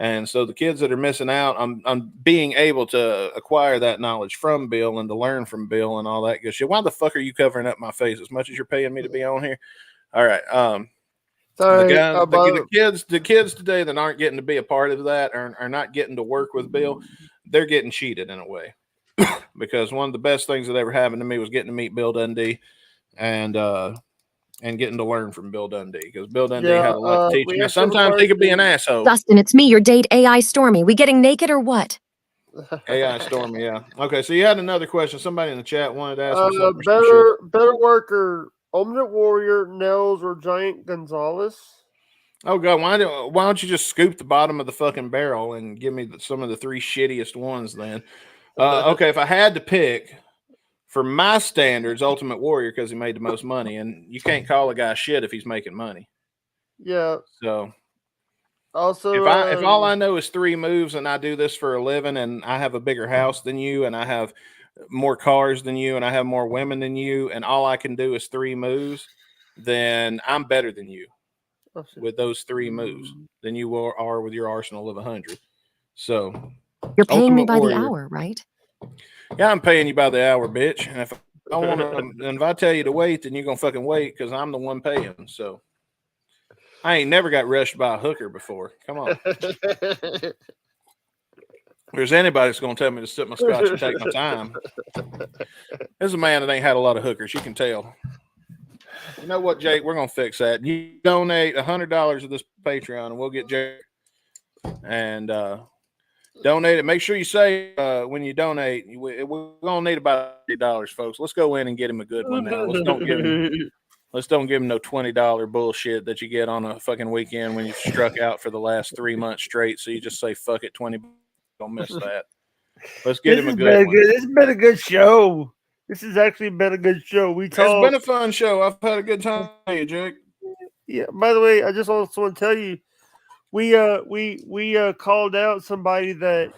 Speaker 1: And so the kids that are missing out on being able to acquire that knowledge from Bill and to learn from Bill and all that good shit. Why the fuck are you covering up my face as much as you're paying me to be on here? All right.
Speaker 2: Sorry,
Speaker 1: The kids today that aren't getting to be a part of that are not getting to work with Bill. They're getting cheated in a way. Because one of the best things that ever happened to me was getting to meet Bill Dundee and getting to learn from Bill Dundee, because Bill Dundee had a lot to teach me. Sometimes he could be an asshole.
Speaker 5: Dustin, it's me, your date AI Stormy. We getting naked or what?
Speaker 1: AI Stormy, yeah. Okay, so you had another question. Somebody in the chat wanted to ask me something.
Speaker 2: Better worker, Ultimate Warrior, Nels, or Giant Gonzalez?
Speaker 1: Oh god, why don't you just scoop the bottom of the fucking barrel and give me some of the 3 shittiest ones then? Okay, if I had to pick, for my standards, Ultimate Warrior, because he made the most money, and you can't call a guy shit if he's making money.
Speaker 2: Yeah.
Speaker 1: So
Speaker 2: also,
Speaker 1: if all I know is 3 moves and I do this for a living, and I have a bigger house than you, and I have more cars than you, and I have more women than you, and all I can do is 3 moves, then I'm better than you with those 3 moves than you are with your arsenal of 100. So
Speaker 5: you're paying me by
Speaker 1: Warrior.
Speaker 5: the hour, right?
Speaker 1: Yeah, I'm paying you by the hour, bitch. And if I want to, and if I tell you to wait, then you're gonna fucking wait, because I'm the one paying. So I ain't never got rushed by a hooker before. Come on. If there's anybody that's gonna tell me to sip my scotch and take my time, there's a man that ain't had a lot of hookers. You can tell. You know what, Jake? We're gonna fix that. You donate $100 of this Patreon, and we'll get Jake and donate it. Make sure you say when you donate, we're gonna need about $80, folks. Let's go in and get him a good one now. Let's don't give him no $20 bullshit that you get on a fucking weekend when you've struck out for the last 3 months straight. So you just say fuck it, 20. Don't miss that. Let's get him a good one.
Speaker 2: This has been a good show. This has actually been a good show.
Speaker 1: It's been a fun show. I've had a good time with you, Jake.
Speaker 2: Yeah. By the way, I just also want to tell you, we called out somebody that,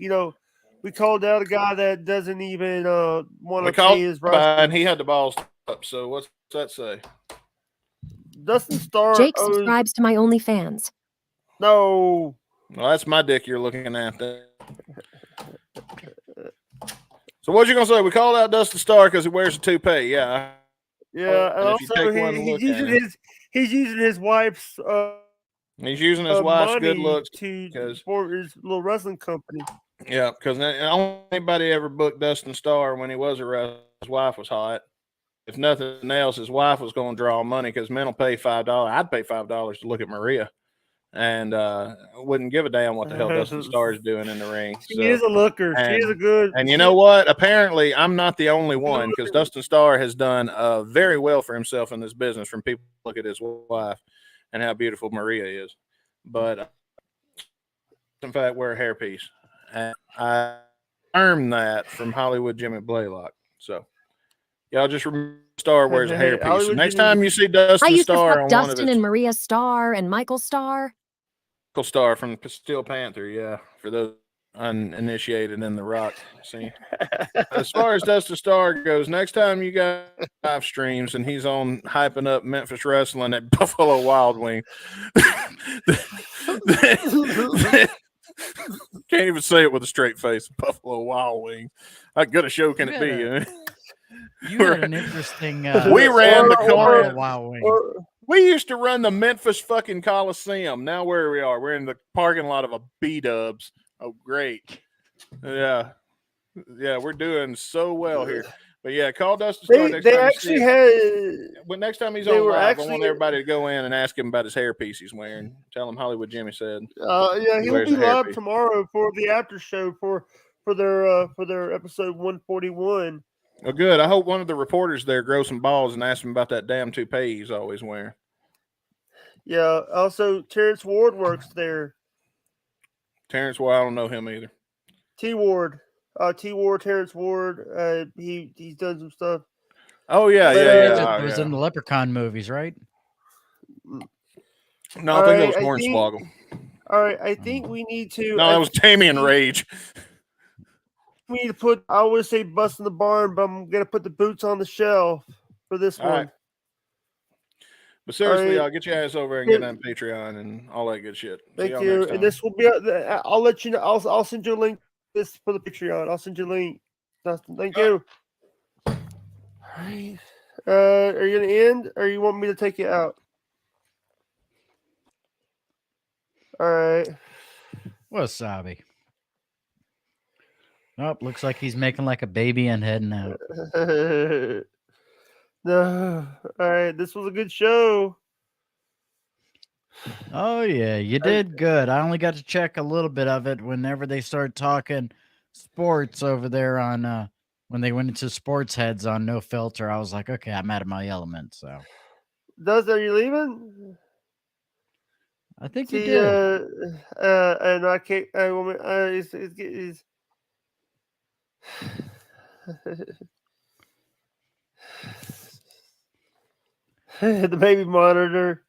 Speaker 2: we called out a guy that doesn't even want to pay his
Speaker 1: rest, and he had the balls up. So what's that say?
Speaker 2: Dustin Starr.
Speaker 5: Jake subscribes to my OnlyFans.
Speaker 2: No.
Speaker 1: Well, that's my dick you're looking at there. So what you gonna say? We called out Dustin Starr because he wears a toupee. Yeah.
Speaker 2: Yeah, and also he's using his wife's.
Speaker 1: He's using his wife's good looks
Speaker 2: to support his little wrestling company.
Speaker 1: Yeah, because anybody ever booked Dustin Starr when he was a wrestler, his wife was hot. If nothing else, his wife was going to draw money, because men will pay $5. I'd pay $5 to look at Maria, and wouldn't give a damn what the hell Dustin Starr is doing in the ring.
Speaker 2: She is a looker. She is a good.
Speaker 1: And you know what? Apparently, I'm not the only one, because Dustin Starr has done very well for himself in this business. From people who look at his wife and how beautiful Maria is, but in fact, wear a hairpiece. And I learned that from Hollywood Jimmy Blaylock. So y'all just remember Starr wears a hairpiece. So next time you see Dustin
Speaker 5: I used
Speaker 1: Starr
Speaker 5: to
Speaker 1: on
Speaker 5: fuck
Speaker 1: one of
Speaker 5: Dustin and Maria Starr and Michael Starr.
Speaker 1: Michael Starr from the Steel Panther, yeah, for those uninitiated in the rock scene. As far as Dustin Starr goes, next time you got live streams and he's on hyping up Memphis wrestling at Buffalo Wild Wing, can't even say it with a straight face. Buffalo Wild Wing. How good a show can it be?
Speaker 3: You had an interesting.
Speaker 1: We ran the car.
Speaker 3: Wild Wing.
Speaker 1: We used to run the Memphis fucking Coliseum. Now where we are, we're in the parking lot of a B-Dubs. Oh, great. Yeah, we're doing so well here. But yeah, call Dustin Starr.
Speaker 2: They actually had.
Speaker 1: When next time he's on live, I want everybody to go in and ask him about his hairpiece he's wearing. Tell him Hollywood Jimmy said.
Speaker 2: Yeah, he'll be live tomorrow for the after show for their episode 141.
Speaker 1: Oh, good. I hope one of the reporters there grows some balls and asks him about that damn toupee he's always wearing.
Speaker 2: Yeah. Also, Terrence Ward works there.
Speaker 1: Terrence Ward, I don't know him either.
Speaker 2: T Ward, Terrence Ward. He's done some stuff.
Speaker 1: Oh yeah,
Speaker 3: It was in the Leprechaun movies, right?
Speaker 1: No, I think that was Hornswoggle.
Speaker 2: All right, I think we need to.
Speaker 1: No, that was Tammy and Rage.
Speaker 2: We need to put. I always say "bust in the barn," but I'm gonna put the boots on the shelf for this one.
Speaker 1: Right. But seriously,
Speaker 2: right.
Speaker 1: I'll get your ass over and get on Patreon and all that good shit. See
Speaker 2: Thank
Speaker 1: y'all
Speaker 2: you.
Speaker 1: next
Speaker 2: And
Speaker 1: time.
Speaker 2: this will be. I'll let you know. I'll send you a link. This for the Patreon. I'll send you a link. Dustin, thank you. All right. Are you gonna end, or you want me to take you out? All right.
Speaker 3: Wasabi. Oh, looks like he's making like a baby and heading out.
Speaker 2: No. All right. This was a good show.
Speaker 3: Oh yeah, you did good. I only got to check a little bit of it whenever they started talking sports over there on when they went into sports heads on No Filter. I was like, okay, I'm out of my element. So
Speaker 2: Are you leaving?
Speaker 3: I think you
Speaker 2: See,
Speaker 3: did.
Speaker 2: and I can't. It's the baby monitor.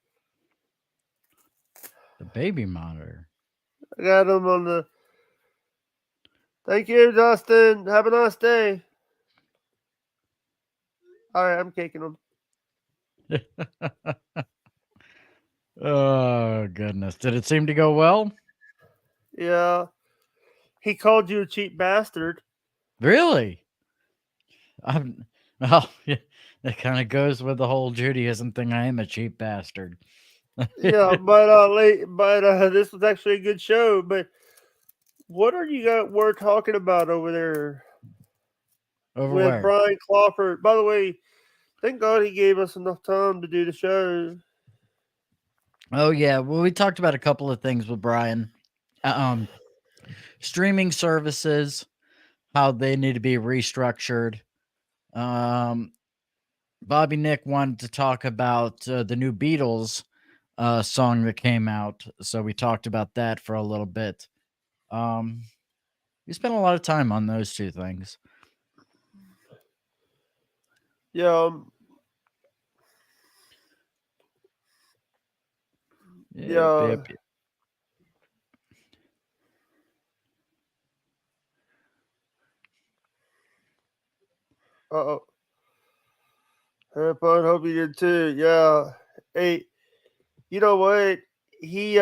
Speaker 3: The baby monitor.
Speaker 2: I got him on the. Thank you, Dustin. Have a nice day. All right, I'm kicking him.
Speaker 3: Oh goodness. Did it seem to go well?
Speaker 2: Yeah. He called you a cheap bastard.
Speaker 3: Really? I'm well, yeah, that kind of goes with the whole Judaism thing. I am a cheap bastard.
Speaker 2: Yeah, but this was actually a good show. But what are you got? We're talking about over there
Speaker 3: Over
Speaker 2: with
Speaker 3: where?
Speaker 2: Brian Crawford. By the way, thank God he gave us enough time to do the show.
Speaker 3: Oh yeah, well we talked about a couple of things with Brian. Streaming services, how they need to be restructured. Bobby Nick wanted to talk about the new Beatles song that came out, so we talked about that for a little bit. We spent a lot of time on those two things.
Speaker 2: Yeah. Yeah.
Speaker 3: Yep.
Speaker 2: Uh-oh. I hope you did too. Yeah. Hey, you know what? He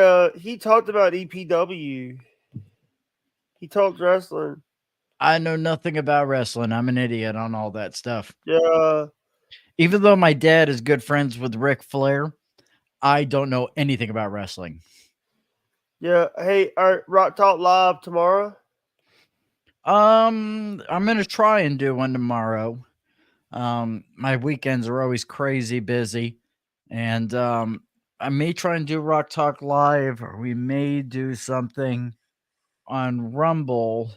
Speaker 2: talked about EPW. He talked wrestling.
Speaker 3: I know nothing about wrestling. I'm an idiot on all that stuff.
Speaker 2: Yeah.
Speaker 3: Even though my dad is good friends with Ric Flair, I don't know anything about wrestling.
Speaker 2: Yeah. Hey, all right, Rock Talk Live tomorrow.
Speaker 3: I'm gonna try and do one tomorrow. My weekends are always crazy busy, and I may try and do Rock Talk Live, or we may do something on Rumble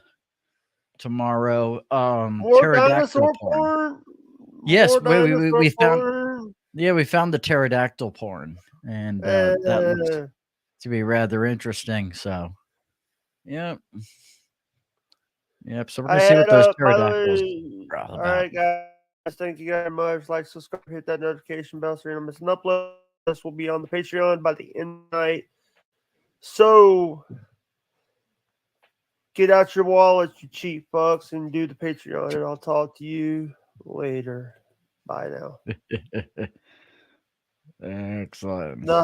Speaker 3: tomorrow.
Speaker 2: More
Speaker 3: Pterodactyl
Speaker 2: dinosaur
Speaker 3: porn.
Speaker 2: porn.
Speaker 3: Yes,
Speaker 2: More
Speaker 3: we
Speaker 2: dinosaur
Speaker 3: found.
Speaker 2: porn.
Speaker 3: Yeah, we found the pterodactyl porn, and that looks to be rather interesting. So, yep. So we're
Speaker 2: I
Speaker 3: gonna see what
Speaker 2: had
Speaker 3: those
Speaker 2: by the
Speaker 3: pterodactyls
Speaker 2: way,
Speaker 3: are all
Speaker 2: all
Speaker 3: about.
Speaker 2: right, guys. Thank you guys much. Like, subscribe, hit that notification bell so you don't miss an upload. This will be on the Patreon by the end of the night. So get out your wallets, you cheap fucks, and do the Patreon, and I'll talk to you later. Bye now.
Speaker 3: Excellent.
Speaker 2: No,